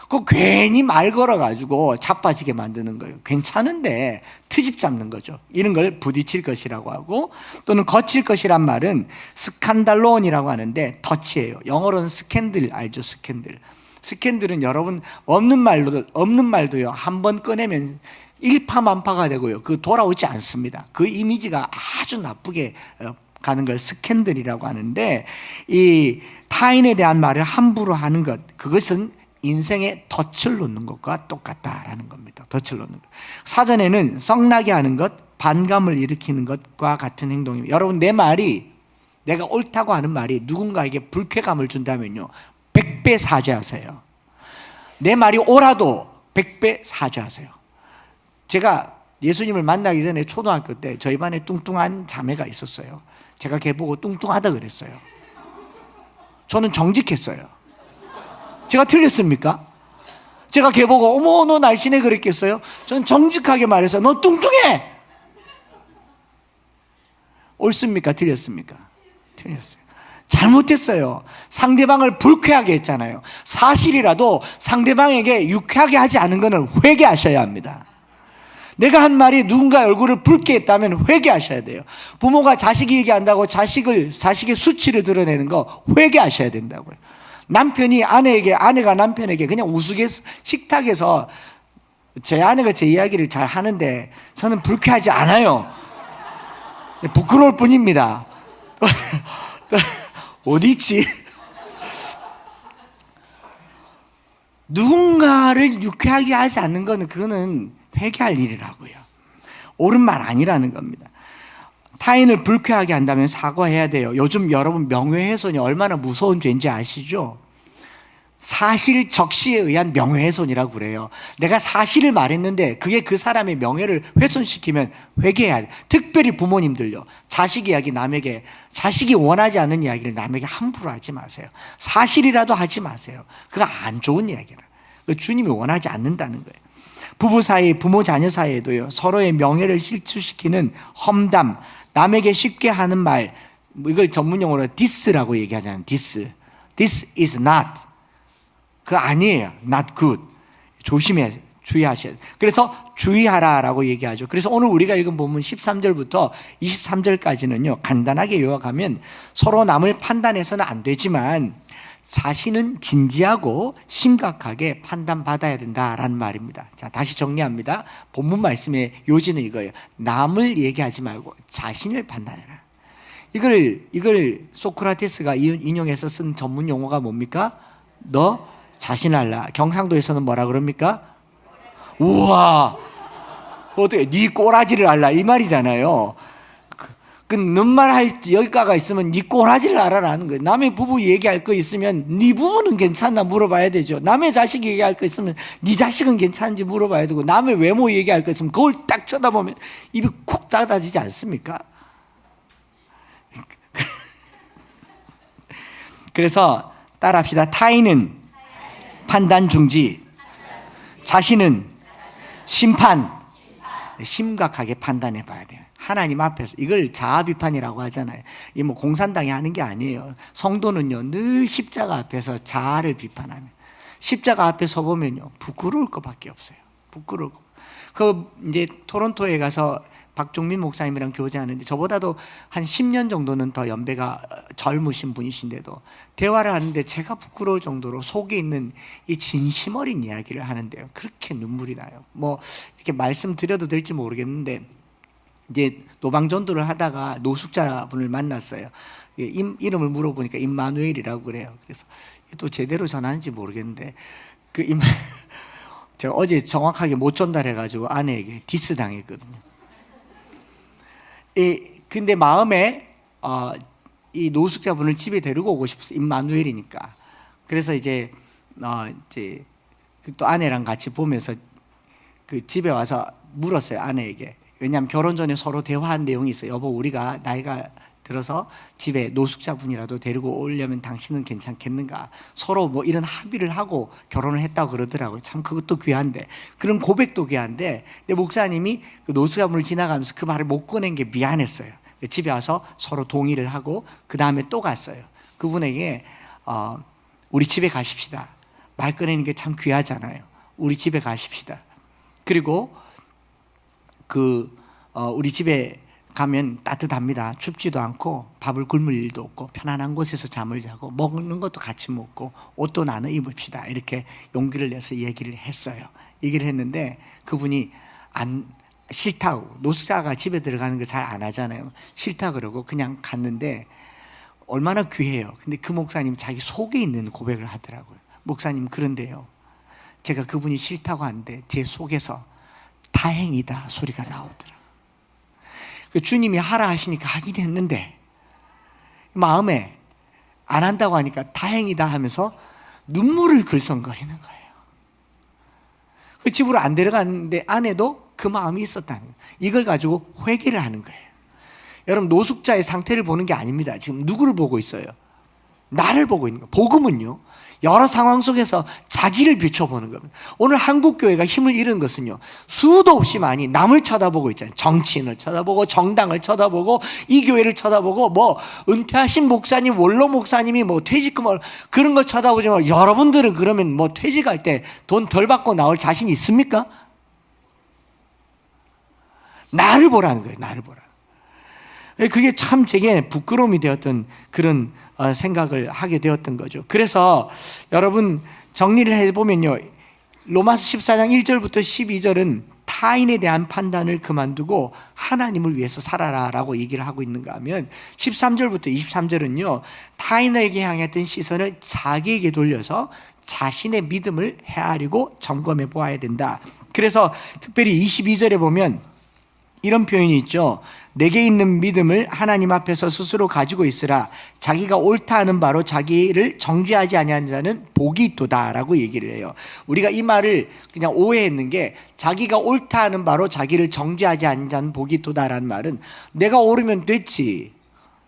그 괜히 말 걸어가지고 자빠지게 만드는 거예요. 괜찮은데 트집 잡는 거죠. 이런 걸 부딪힐 것이라고 하고, 또는 거칠 것이란 말은 스칸달론이라고 하는데 터치예요. 영어로는 스캔들 알죠? 스캔들은 여러분 없는 말도요, 한번 꺼내면 일파만파가 되고요, 그 돌아오지 않습니다. 그 이미지가 아주 나쁘게 가는 걸 스캔들이라고 하는데, 이 타인에 대한 말을 함부로 하는 것, 그것은 인생에 덫을 놓는 것과 똑같다라는 겁니다. 덫을 놓는 것. 사전에는 성나게 하는 것, 반감을 일으키는 것과 같은 행동입니다. 여러분, 내가 옳다고 하는 말이 누군가에게 불쾌감을 준다면요, 100배 사죄하세요. 내 말이 옳아도 100배 사죄하세요. 제가 예수님을 만나기 전에 초등학교 때 저희 반에 뚱뚱한 자매가 있었어요. 제가 걔 보고 뚱뚱하다 그랬어요. 저는 정직했어요. 제가 틀렸습니까? 제가 걔 보고 어머 너 날씬해 그랬겠어요? 저는 정직하게 말해서 너 뚱뚱해! 옳습니까? 틀렸습니까? 틀렸어요. 잘못했어요. 상대방을 불쾌하게 했잖아요. 사실이라도 상대방에게 유쾌하게 하지 않은 것은 회개하셔야 합니다. 내가 한 말이 누군가의 얼굴을 붉게 했다면 회개하셔야 돼요. 부모가 자식이 얘기한다고 자식의 수치를 드러내는 거 회개하셔야 된다고요. 남편이 아내가 남편에게 그냥 우스갯 식탁에서 제 아내가 제 이야기를 잘 하는데 저는 불쾌하지 않아요. 부끄러울 뿐입니다. 어디 있지? 누군가를 유쾌하게 하지 않는 것은 그거는 회개할 일이라고요. 옳은 말 아니라는 겁니다. 타인을 불쾌하게 한다면 사과해야 돼요. 요즘 여러분 명예훼손이 얼마나 무서운 죄인지 아시죠? 사실 적시에 의한 명예훼손이라고 그래요. 내가 사실을 말했는데 그게 그 사람의 명예를 훼손시키면 회개해야 돼. 특별히 부모님들요, 자식 이야기 자식이 원하지 않는 이야기를 남에게 함부로 하지 마세요. 사실이라도 하지 마세요. 그거 안 좋은 이야기라. 주님이 원하지 않는다는 거예요. 부부 사이, 부모 자녀 사이에도요, 서로의 명예를 실추시키는 험담, 남에게 쉽게 하는 말, 이걸 전문용어로 this라고 얘기하잖아요. This is not. 그거 아니에요. Not good. 주의하셔야 돼요. 그래서 주의하라라고 얘기하죠. 그래서 오늘 우리가 읽은 본문 13절부터 23절까지는요, 간단하게 요약하면 서로 남을 판단해서는 안 되지만 자신은 진지하고 심각하게 판단받아야 된다라는 말입니다. 자, 다시 정리합니다. 본문 말씀의 요지는 이거예요. 남을 얘기하지 말고 자신을 판단해라. 이걸 소크라테스가 인용해서 쓴 전문 용어가 뭡니까? 너 자신을 알라. 경상도에서는 뭐라 그럽니까? 우와, 어떻게 네 꼬라지를 알라 이 말이잖아요. 그 넌말 할 여기가가 있으면 네 꼬라지를 알아라는 거예요. 남의 부부 얘기할 거 있으면 네 부부는 괜찮나 물어봐야 되죠. 남의 자식 얘기할 거 있으면 네 자식은 괜찮은지 물어봐야 되고, 남의 외모 얘기할 거 있으면 그걸 딱 쳐다보면 입이 쿡 닫아지지 않습니까? 그래서 따라합시다. 타인은 판단 중지, 자신은 심판. 심각하게 판단해 봐야 돼요. 하나님 앞에서. 이걸 자아 비판이라고 하잖아요. 이 뭐 공산당이 하는 게 아니에요. 성도는요 늘 십자가 앞에서 자아를 비판하는, 십자가 앞에 서 보면요 부끄러울 것밖에 없어요. 부끄러울 것. 그 이제 토론토에 가서 박종민 목사님이랑 교제하는데, 저보다도 한 10년 정도는 더 연배가 젊으신 분이신데도 대화를 하는데 제가 부끄러울 정도로 속에 있는 이 진심 어린 이야기를 하는데요, 그렇게 눈물이 나요. 뭐 이렇게 말씀드려도 될지 모르겠는데, 이제 노방전도를 하다가 노숙자분을 만났어요. 이름을 물어보니까 임마누엘이라고 그래요. 그래서 또 제대로 전하는지 모르겠는데, 제가 어제 정확하게 못 전달해가지고 아내에게 디스 당했거든요. 근데 마음에 이 노숙자분을 집에 데리고 오고 싶었어요. 임마누엘이니까. 그래서 이제 또 아내랑 같이 보면서 그 집에 와서 물었어요, 아내에게. 왜냐하면 결혼 전에 서로 대화한 내용이 있어요. 여보, 우리가 나이가 들어서 집에 노숙자분이라도 데리고 오려면 당신은 괜찮겠는가? 서로 뭐 이런 합의를 하고 결혼을 했다고 그러더라고요. 참 그것도 귀한데, 그런 고백도 귀한데, 내 목사님이 그 노숙자분을 지나가면서 그 말을 못 꺼낸 게 미안했어요. 집에 와서 서로 동의를 하고 그 다음에 또 갔어요. 그분에게 우리 집에 가십시다. 말 꺼내는 게 참 귀하잖아요. 우리 집에 가십시다. 그리고 우리 집에 가면 따뜻합니다. 춥지도 않고 밥을 굶을 일도 없고 편안한 곳에서 잠을 자고 먹는 것도 같이 먹고 옷도 나눠 입읍시다. 이렇게 용기를 내서 얘기를 했어요. 얘기를 했는데 그분이 싫다고, 노숙자가 집에 들어가는 거 잘 안 하잖아요. 싫다 그러고 그냥 갔는데, 얼마나 귀해요. 근데 그 목사님 자기 속에 있는 고백을 하더라고요. 목사님, 그런데요, 제가 그분이 싫다고 하는데 제 속에서 다행이다 소리가 나오더라. 그 주님이 하라 하시니까 하긴 했는데 마음에 안 한다고 하니까 다행이다 하면서 눈물을 글썽거리는 거예요. 그 집으로 안 데려갔는데 아내도 그 마음이 있었다는 거예요. 이걸 가지고 회개를 하는 거예요. 여러분, 노숙자의 상태를 보는 게 아닙니다. 지금 누구를 보고 있어요? 나를 보고 있는 거예요. 복음은요, 여러 상황 속에서 자기를 비춰보는 겁니다. 오늘 한국교회가 힘을 잃은 것은요, 수도 없이 많이 남을 쳐다보고 있잖아요. 정치인을 쳐다보고 정당을 쳐다보고 이 교회를 쳐다보고 뭐 은퇴하신 목사님, 원로 목사님이 뭐 퇴직금 그런 거 쳐다보지만, 여러분들은 그러면 뭐 퇴직할 때 돈 덜 받고 나올 자신 있습니까? 나를 보라는 거예요. 나를 보라. 그게 참 제게 부끄러움이 되었던 그런 생각을 하게 되었던 거죠. 그래서 여러분, 정리를 해보면요, 로마서 14장 1절부터 12절은 타인에 대한 판단을 그만두고 하나님을 위해서 살아라 라고 얘기를 하고 있는가 하면, 13절부터 23절은요 타인에게 향했던 시선을 자기에게 돌려서 자신의 믿음을 헤아리고 점검해 보아야 된다. 그래서 특별히 22절에 보면 이런 표현이 있죠. 내게 있는 믿음을 하나님 앞에서 스스로 가지고 있으라. 자기가 옳다 하는 바로 자기를 정죄하지 아니하는 자는 복이 있도다라고 얘기를 해요. 우리가 이 말을 그냥 오해했는 게, 자기가 옳다 하는 바로 자기를 정죄하지 않는 자는 복이 있도다라는 말은, 내가 옳으면 됐지,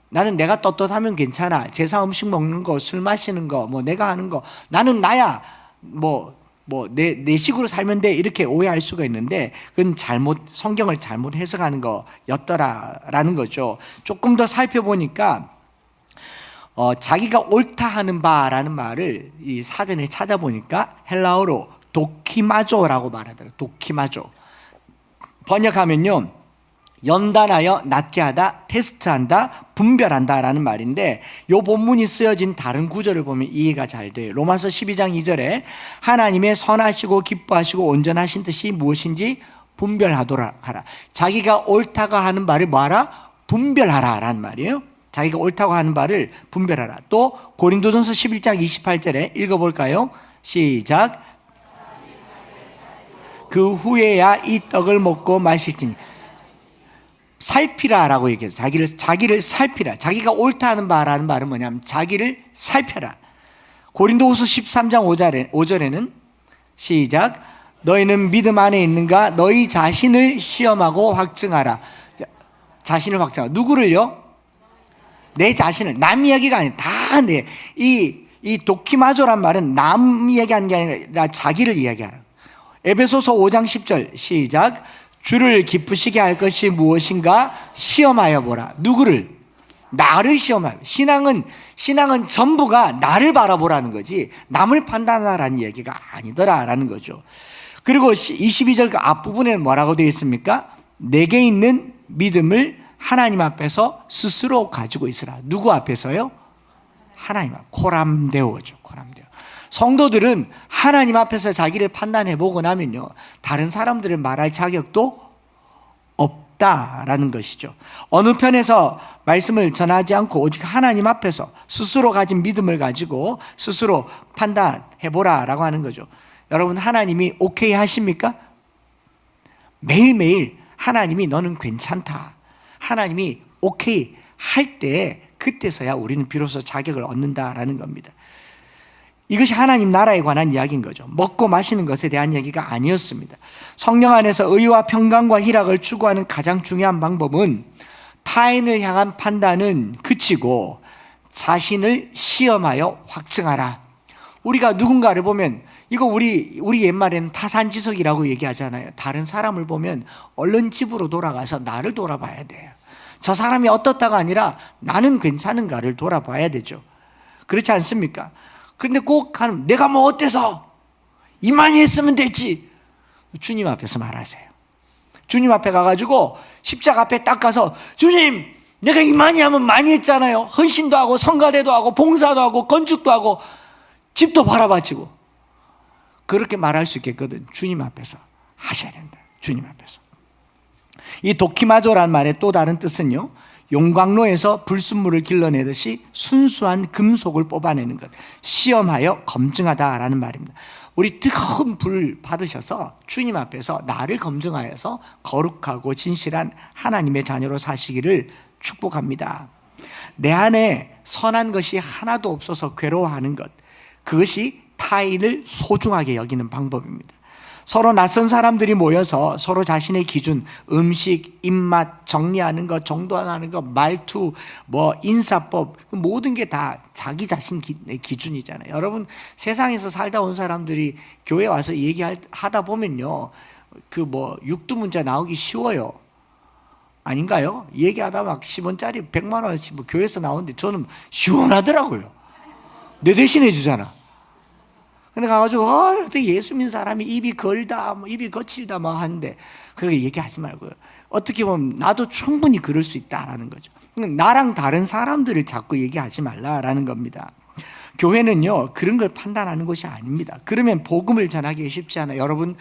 나는 내가 떳떳하면 괜찮아, 제사 음식 먹는 거, 술 마시는 거, 뭐 내가 하는 거, 나는 나야, 내 식으로 살면 돼, 이렇게 오해할 수가 있는데, 그건 성경을 잘못 해석하는 거였더라라는 거죠. 조금 더 살펴보니까 자기가 옳다 하는 바라는 말을 이 사전에 찾아보니까 헬라어로 도키마조라고 말하더라고요. 도키마조. 번역하면요, 연단하여 낫게 하다, 테스트한다, 분별한다 라는 말인데, 이 본문이 쓰여진 다른 구절을 보면 이해가 잘 돼요. 로마서 12장 2절에 하나님의 선하시고 기뻐하시고 온전하신 뜻이 무엇인지 분별하도록 하라. 자기가 옳다가 하는 말을 뭐하라? 분별하라 라는 말이에요. 자기가 옳다고 하는 바를 분별하라. 또 고린도전서 11장 28절에 읽어볼까요? 시작. 그 후에야 이 떡을 먹고 마실지니. 살피라라고 얘기해서 자기를 살피라. 자기가 옳다 하는 바라는 말은 뭐냐면 자기를 살펴라. 고린도후서 13장 5절에는 시작. 너희는 믿음 안에 있는가? 너희 자신을 시험하고 확증하라. 자신을 확증하라. 누구를요? 내 자신을. 남 이야기가 아니라 다 내. 이 도키마조란 말은 남 이야기하는 게 아니라 자기를 이야기하라. 에베소서 5장 10절 시작. 주를 기쁘시게 할 것이 무엇인가 시험하여 보라. 누구를? 나를 시험하여. 신앙은 전부가 나를 바라보라는 거지 남을 판단하라는 얘기가 아니더라라는 거죠. 그리고 22절 그 앞부분에는 뭐라고 되어 있습니까? 내게 있는 믿음을 하나님 앞에서 스스로 가지고 있으라. 누구 앞에서요? 하나님 앞. 코람데오죠. 코람데오. 성도들은 하나님 앞에서 자기를 판단해 보고 나면요, 다른 사람들을 말할 자격도 없다라는 것이죠. 어느 편에서 말씀을 전하지 않고 오직 하나님 앞에서 스스로 가진 믿음을 가지고 스스로 판단해 보라라고 하는 거죠. 여러분, 하나님이 오케이 하십니까? 매일매일 하나님이 너는 괜찮다, 하나님이 오케이 할 때 그때서야 우리는 비로소 자격을 얻는다라는 겁니다. 이것이 하나님 나라에 관한 이야기인 거죠. 먹고 마시는 것에 대한 얘기가 아니었습니다. 성령 안에서 의와 평강과 희락을 추구하는 가장 중요한 방법은 타인을 향한 판단은 그치고 자신을 시험하여 확증하라. 우리가 누군가를 보면, 이거 우리 옛말에는 타산지석이라고 얘기하잖아요. 다른 사람을 보면 얼른 집으로 돌아가서 나를 돌아봐야 돼요. 저 사람이 어떻다가 아니라 나는 괜찮은가를 돌아봐야 되죠. 그렇지 않습니까? 그런데 꼭 하는, 내가 뭐 어때서 이만히 했으면 됐지. 주님 앞에서 말하세요. 주님 앞에 가가지고 십자가 앞에 딱 가서, 주님, 내가 이만히 하면 많이 했잖아요. 헌신도 하고 성가대도 하고 봉사도 하고 건축도 하고 집도 바라바치고. 그렇게 말할 수 있겠거든. 주님 앞에서 하셔야 된다. 주님 앞에서. 이 도키마조란 말의 또 다른 뜻은요, 용광로에서 불순물을 길러내듯이 순수한 금속을 뽑아내는 것, 시험하여 검증하다라는 말입니다. 우리 뜨거운 불 받으셔서 주님 앞에서 나를 검증하여서 거룩하고 진실한 하나님의 자녀로 사시기를 축복합니다. 내 안에 선한 것이 하나도 없어서 괴로워하는 것, 그것이 타인을 소중하게 여기는 방법입니다. 서로 낯선 사람들이 모여서 서로 자신의 기준, 음식, 입맛 정리하는 것, 정돈하는 것, 말투, 인사법, 모든 게 다 자기 자신의 기준이잖아요. 여러분, 세상에서 살다 온 사람들이 교회 와서 얘기하다 보면요, 육두문자 나오기 쉬워요. 아닌가요? 얘기하다 막 10원짜리 100만 원씩 교회에서 나오는데 저는 시원하더라고요. 내 대신해 주잖아. 근데 가가지고 예수 믿는 사람이 입이 걸다, 입이 거칠다 막 하는데, 그렇게 얘기하지 말고요. 어떻게 보면 나도 충분히 그럴 수 있다라는 거죠. 나랑 다른 사람들을 자꾸 얘기하지 말라라는 겁니다. 교회는요, 그런 걸 판단하는 곳이 아닙니다. 그러면 복음을 전하기 쉽지 않아요. 여러분,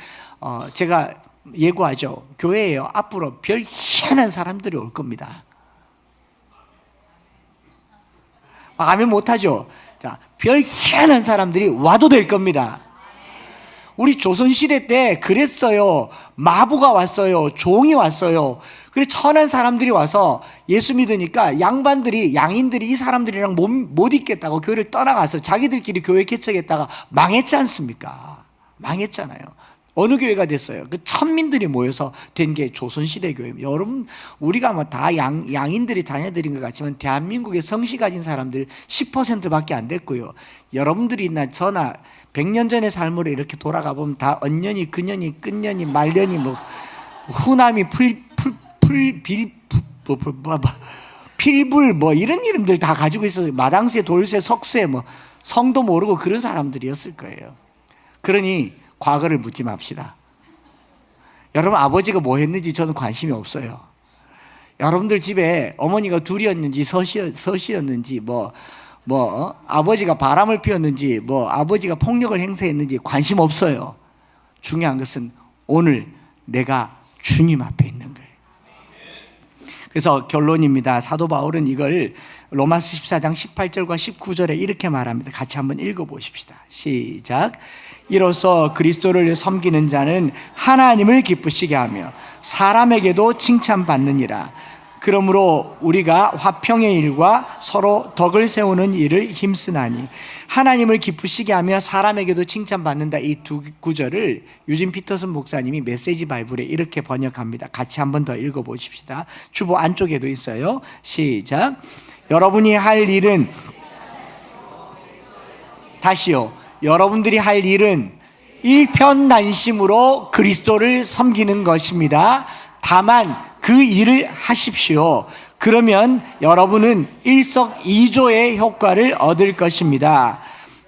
제가 예고하죠. 교회에요, 앞으로 별 희한한 사람들이 올 겁니다. 아멘 못하죠. 자, 별 희한한 사람들이 와도 될 겁니다. 우리 조선시대 때 그랬어요. 마부가 왔어요. 종이 왔어요. 그래서 천한 사람들이 와서 예수 믿으니까 양인들이 이 사람들이랑 못 있겠다고 교회를 떠나가서 자기들끼리 교회 개척했다가 망했지 않습니까? 망했잖아요. 어느 교회가 됐어요? 그 천민들이 모여서 된 게 조선시대 교회입니다. 여러분, 우리가 다 양인들이 자녀들인 것 같지만 대한민국에 성씨 가진 사람들 10%밖에 안 됐고요. 여러분들이나 저나 100년 전의 삶으로 이렇게 돌아가 보면 다 언년이, 근년이, 끝년이, 말년이, 후남이, 필불 이런 이름들 다 가지고 있어서 마당새, 돌쇠, 석쇠 성도 모르고 그런 사람들이었을 거예요. 그러니 과거를 묻지 맙시다. 여러분, 아버지가 뭐 했는지 저는 관심이 없어요. 여러분들 집에 어머니가 둘이었는지 서시였는지 아버지가 바람을 피웠는지 아버지가 폭력을 행사했는지 관심 없어요. 중요한 것은 오늘 내가 주님 앞에 있는 거예요. 그래서 결론입니다. 사도 바울은 이걸 로마서 14장 18절과 19절에 이렇게 말합니다. 같이 한번 읽어보십시다. 시작. 이로써 그리스도를 섬기는 자는 하나님을 기쁘시게 하며 사람에게도 칭찬받느니라. 그러므로 우리가 화평의 일과 서로 덕을 세우는 일을 힘쓰나니, 하나님을 기쁘시게 하며 사람에게도 칭찬받는다. 이 두 구절을 유진 피터슨 목사님이 메시지 바이블에 이렇게 번역합니다. 같이 한번 더 읽어보십시다. 주보 안쪽에도 있어요. 시작. 여러분이 할 일은, 다시요, 여러분들이 할 일은 일편단심으로 그리스도를 섬기는 것입니다. 다만 그 일을 하십시오. 그러면 여러분은 일석이조의 효과를 얻을 것입니다.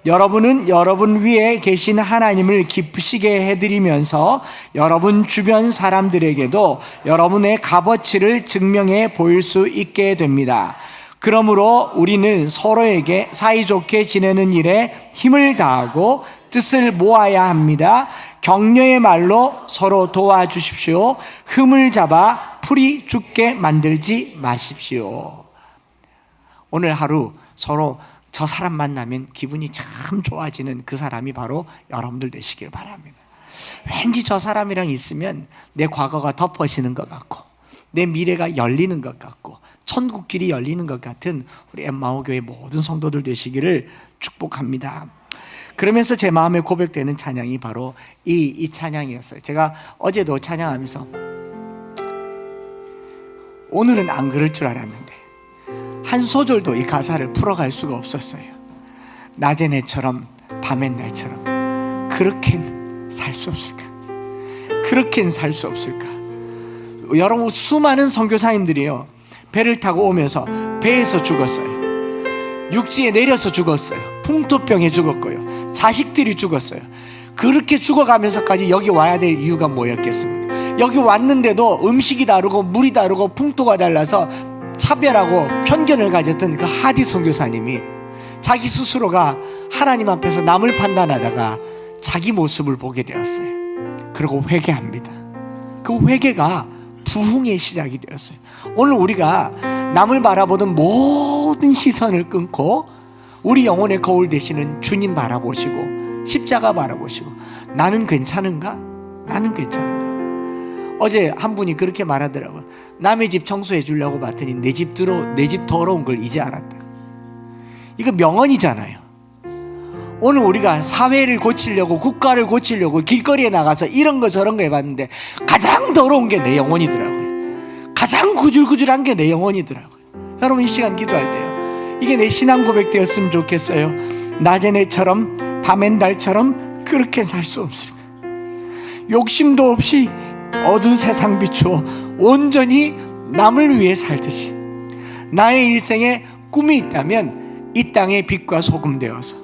여러분은 여러분 위에 계신 하나님을 기쁘시게 해드리면서 여러분 주변 사람들에게도 여러분의 값어치를 증명해 보일 수 있게 됩니다. 그러므로 우리는 서로에게 사이좋게 지내는 일에 힘을 다하고 뜻을 모아야 합니다. 격려의 말로 서로 도와주십시오. 흠을 잡아 풀이 죽게 만들지 마십시오. 오늘 하루 서로 저 사람 만나면 기분이 참 좋아지는 그 사람이 바로 여러분들 되시길 바랍니다. 왠지 저 사람이랑 있으면 내 과거가 덮어지는 것 같고 내 미래가 열리는 것 같고 천국길이 열리는 것 같은 우리 엠마오교회 모든 성도들 되시기를 축복합니다. 그러면서 제 마음에 고백되는 찬양이 바로 이 찬양이었어요. 제가 어제도 찬양하면서 오늘은 안 그럴 줄 알았는데 한 소절도 이 가사를 풀어갈 수가 없었어요. 낮의 내처럼 밤의 날처럼 그렇게는 살 수 없을까? 그렇게는 살 수 없을까? 여러분, 수많은 선교사님들이요, 배를 타고 오면서 배에서 죽었어요. 육지에 내려서 죽었어요. 풍토병에 죽었고요. 자식들이 죽었어요. 그렇게 죽어가면서까지 여기 와야 될 이유가 뭐였겠습니까? 여기 왔는데도 음식이 다르고 물이 다르고 풍토가 달라서 차별하고 편견을 가졌던 그 하디 선교사님이 자기 스스로가 하나님 앞에서 남을 판단하다가 자기 모습을 보게 되었어요. 그리고 회개합니다. 그 회개가 부흥의 시작이 되었어요. 오늘 우리가 남을 바라보는 모든 시선을 끊고 우리 영혼의 거울 되시는 주님 바라보시고 십자가 바라보시고 나는 괜찮은가? 나는 괜찮은가? 어제 한 분이 그렇게 말하더라고요. 남의 집 청소해 주려고 봤더니 내 집 더러운 걸 이제 알았다. 이거 명언이잖아요. 오늘 우리가 사회를 고치려고 국가를 고치려고 길거리에 나가서 이런 거 저런 거 해봤는데 가장 더러운 게 내 영혼이더라고요. 가장 구질구질한 게 내 영혼이더라고요. 여러분, 이 시간 기도할 때요, 이게 내 신앙 고백 되었으면 좋겠어요. 낮의 내처럼 밤의 달처럼 그렇게 살 수 없을까? 욕심도 없이 어두운 세상 비추어 온전히 남을 위해 살듯이 나의 일생에 꿈이 있다면 이 땅의 빛과 소금 되어서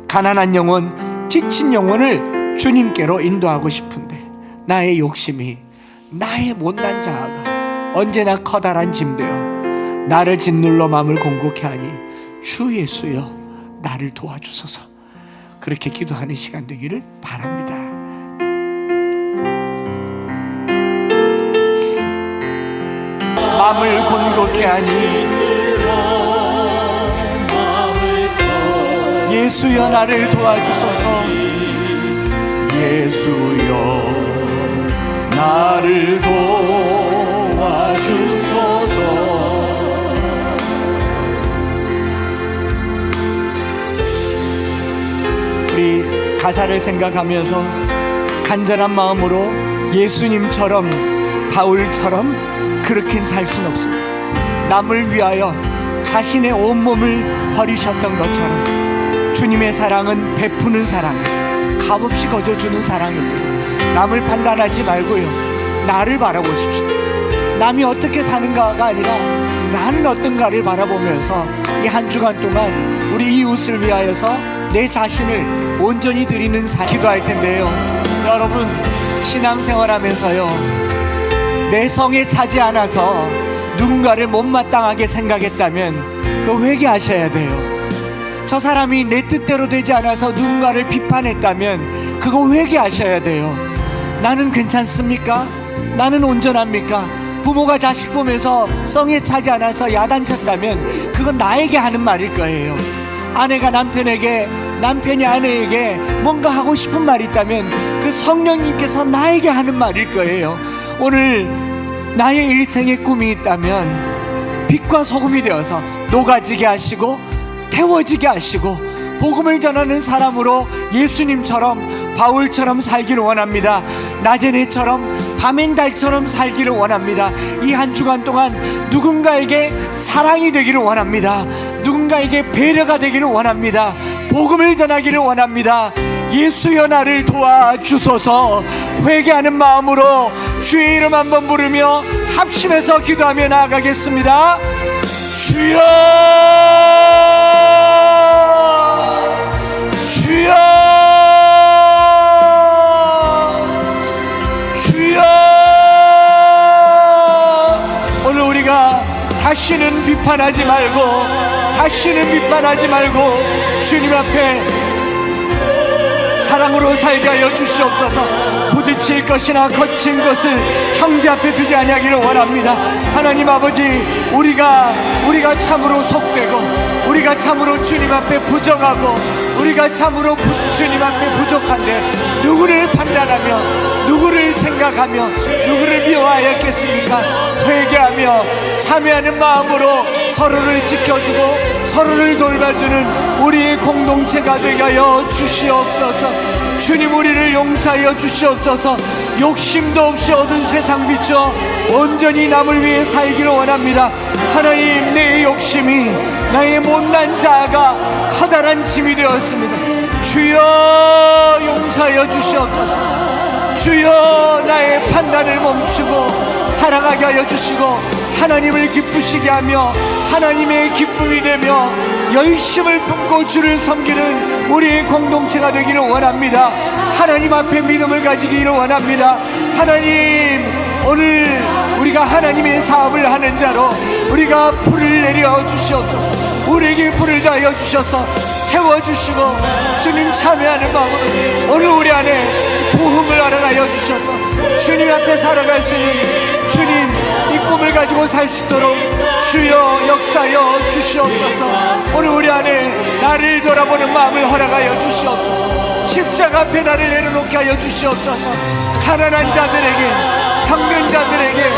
가난한 영혼, 지친 영혼을 주님께로 인도하고 싶은데 나의 욕심이, 나의 못난 자아가 언제나 커다란 짐 되어 나를 짓눌러 마음을 공고케 하니 주 예수여 나를 도와주소서. 그렇게 기도하는 시간 되기를 바랍니다. 마음을 공고케 하니 예수여 나를 도와주소서. 예수여 나를 도와주소서. 우리 가사를 생각하면서 간절한 마음으로 예수님처럼, 바울처럼 그렇게 살 수는 없습니다. 남을 위하여 자신의 온몸을 버리셨던 것처럼 주님의 사랑은 베푸는 사랑, 값없이 거저주는 사랑입니다. 남을 판단하지 말고요, 나를 바라보십시오. 남이 어떻게 사는가가 아니라 나는 어떤가를 바라보면서 이 한 주간 동안 우리 이웃을 위하여서 내 자신을 온전히 드리는 기도할 텐데요, 여러분, 신앙생활하면서요 내 성에 차지 않아서 누군가를 못마땅하게 생각했다면 그 회개하셔야 돼요. 저 사람이 내 뜻대로 되지 않아서 누군가를 비판했다면 그거 회개하셔야 돼요. 나는 괜찮습니까? 나는 온전합니까? 부모가 자식 보면서 성에 차지 않아서 야단쳤다면 그건 나에게 하는 말일 거예요. 아내가 남편에게, 남편이 아내에게 뭔가 하고 싶은 말이 있다면 그 성령님께서 나에게 하는 말일 거예요. 오늘 나의 일생에 꿈이 있다면 빛과 소금이 되어서 녹아지게 하시고 태워지게 하시고 복음을 전하는 사람으로 예수님처럼, 바울처럼 살기를 원합니다. 나제네처럼, 밤엔 달처럼 살기를 원합니다. 이 한 주간 동안 누군가에게 사랑이 되기를 원합니다. 누군가에게 배려가 되기를 원합니다. 복음을 전하기를 원합니다. 예수여 나를 도와주소서. 회개하는 마음으로 주의 이름 한번 부르며 합심해서 기도하며 나아가겠습니다. 주여, 주여, 주여. 오늘 우리가 다시는 비판하지 말고, 다시는 비판하지 말고 주님 앞에 사랑으로 살게 하여 주시옵소서. 부딪힐 것이나 거친 것을 형제 앞에 두지 아니하기를 원합니다. 하나님 아버지, 우리가 참으로 속되고, 우리가 참으로 주님 앞에 부정하고, 우리가 참으로 주님 앞에 부족한데 누구를 판단하며, 누구를 생각하며, 누구를 미워하였겠습니까? 회개하며 참여하는 마음으로 서로를 지켜주고 서로를 돌봐주는 우리의 공동체가 되게 하여 주시옵소서. 주님, 우리를 용서하여 주시옵소서. 욕심도 없이 얻은 세상 비춰 온전히 남을 위해 살기를 원합니다. 하나님, 내 욕심이 나의 못난 자아가 커다란 짐이 되었습니다. 주여, 용서하여 주시옵소서. 주여, 나의 판단을 멈추고 사랑하게 하여 주시고 하나님을 기쁘시게 하며 하나님의 기쁨이 되며 열심을 품고 주를 섬기는 우리의 공동체가 되기를 원합니다. 하나님 앞에 믿음을 가지기를 원합니다. 하나님, 오늘 우리가 하나님의 사업을 하는 자로 우리가 불을 내려 주시옵소서. 우리에게 불을 다하여 주셔서 태워주시고 주님 참여하는 마음으로 오늘 우리 안에 부흥을 알아가여 주셔서 주님 앞에 살아갈 수 있는, 주님 이 꿈을 가지고 살 수 있도록 주여 역사여 주시옵소서. 오늘 우리 안에 나를 돌아보는 마음을 허락하여 주시옵소서. 십자가 앞에 나를 내려놓게 하여 주시옵소서. 가난한 자들에게, 병든 자들에게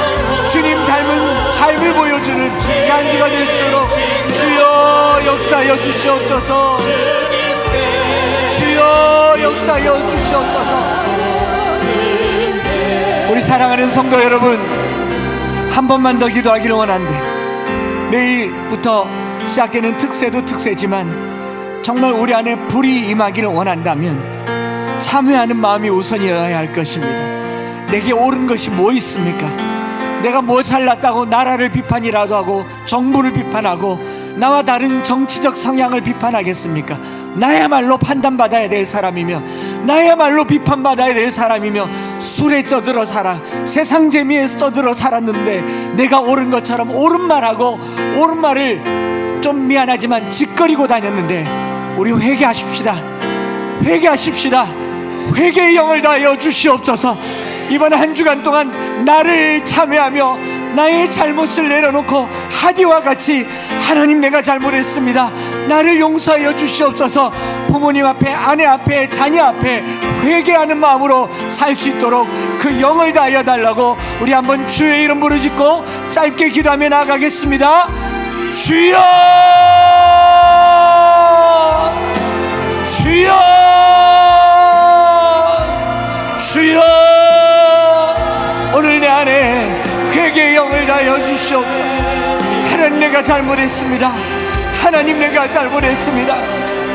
주님 닮은 삶을 보여주는 이 한 주가 될 수 있도록 주여 역사여 주시옵소서. 주여 역사여 주시옵소서. 우리 사랑하는 성도 여러분, 한 번만 더 기도하기를 원하는데, 내일부터 시작되는 특세도 특세지만 정말 우리 안에 불이 임하기를 원한다면 참여하는 마음이 우선이어야 할 것입니다. 내게 옳은 것이 뭐 있습니까? 내가 뭐 잘났다고 나라를 비판이라도 하고 정부를 비판하고 나와 다른 정치적 성향을 비판하겠습니까? 나야말로 판단받아야 될 사람이며 나야말로 비판받아야 될 사람이며 술에 쪄들어 살아, 세상 재미에 쪄들어 살았는데 내가 옳은 것처럼 옳은 말하고 옳은 말을 좀 미안하지만 짓거리고 다녔는데, 우리 회개하십시다. 회개하십시다. 회개의 영을 다하여 주시옵소서. 이번 한 주간 동안 나를 참여하며 나의 잘못을 내려놓고 하디와 같이 하나님, 내가 잘못했습니다. 나를 용서하여 주시옵소서. 부모님 앞에, 아내 앞에, 자녀 앞에 회개하는 마음으로 살 수 있도록 그 영을 다하여 달라고 우리 한번 주의 이름 부르짖고 짧게 기도하며 나아가겠습니다. 주여, 주여, 주여. 오늘 내 안에 회개의 영을 다하여 주시옵소서. 하나님, 내가 잘못했습니다. 하나님, 내가 잘못했습니다.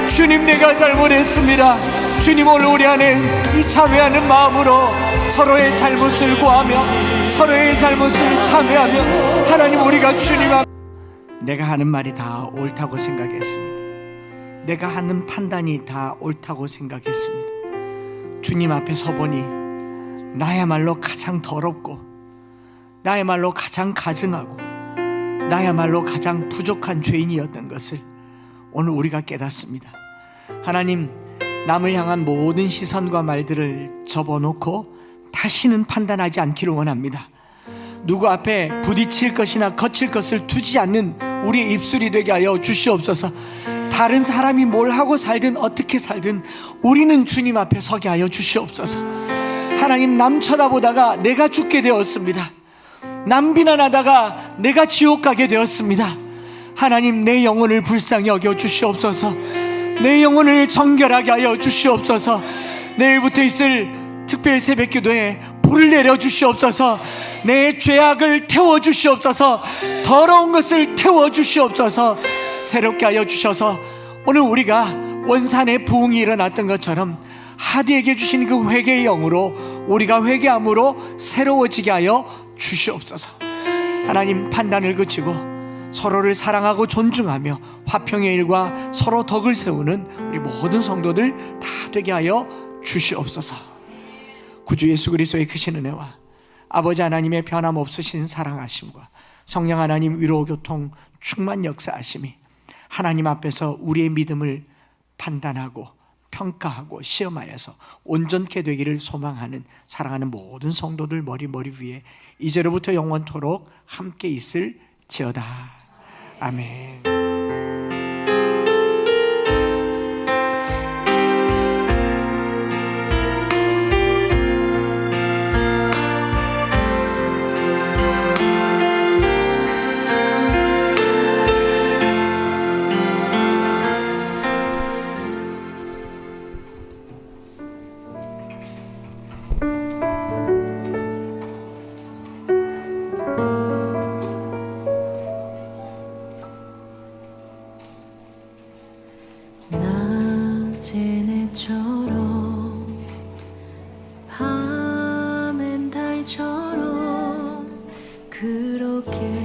주님, 내가 잘못했습니다. 주님, 오늘 우리 안에 이 참회하는 마음으로 서로의 잘못을 구하며 서로의 잘못을 참회하며 하나님, 우리가 주님 앞, 내가 하는 말이 다 옳다고 생각했습니다. 내가 하는 판단이 다 옳다고 생각했습니다. 주님 앞에 서보니 나야말로 가장 더럽고 나야말로 가장 가증하고 나야말로 가장 부족한 죄인이었던 것을 오늘 우리가 깨닫습니다. 하나님, 남을 향한 모든 시선과 말들을 접어놓고 다시는 판단하지 않기를 원합니다. 누구 앞에 부딪힐 것이나 거칠 것을 두지 않는 우리의 입술이 되게 하여 주시옵소서. 다른 사람이 뭘 하고 살든 어떻게 살든 우리는 주님 앞에 서게 하여 주시옵소서. 하나님, 남 쳐다보다가 내가 죽게 되었습니다. 남 비난하다가 내가 지옥 가게 되었습니다. 하나님, 내 영혼을 불쌍히 여겨 주시옵소서. 내 영혼을 정결하게 하여 주시옵소서. 내일부터 있을 특별 새벽 기도에 불을 내려 주시옵소서. 내 죄악을 태워 주시옵소서. 더러운 것을 태워 주시옵소서. 새롭게 하여 주셔서 오늘 우리가 원산에 부흥이 일어났던 것처럼 하디에게 주신 그 회개의 영으로 우리가 회개함으로 새로워지게 하여 주시옵소서. 하나님, 판단을 그치고 서로를 사랑하고 존중하며 화평의 일과 서로 덕을 세우는 우리 모든 성도들 다 되게 하여 주시옵소서. 구주 예수 그리스도의 크신 은혜와 아버지 하나님의 변함없으신 사랑하심과 성령 하나님 위로 교통 충만 역사하심이 하나님 앞에서 우리의 믿음을 판단하고 평가하고 시험하여서 온전케 되기를 소망하는 사랑하는 모든 성도들 머리 위에 이제로부터 영원토록 함께 있을지어다. 아멘. 낮엔 해처럼 밤엔 달처럼 그렇게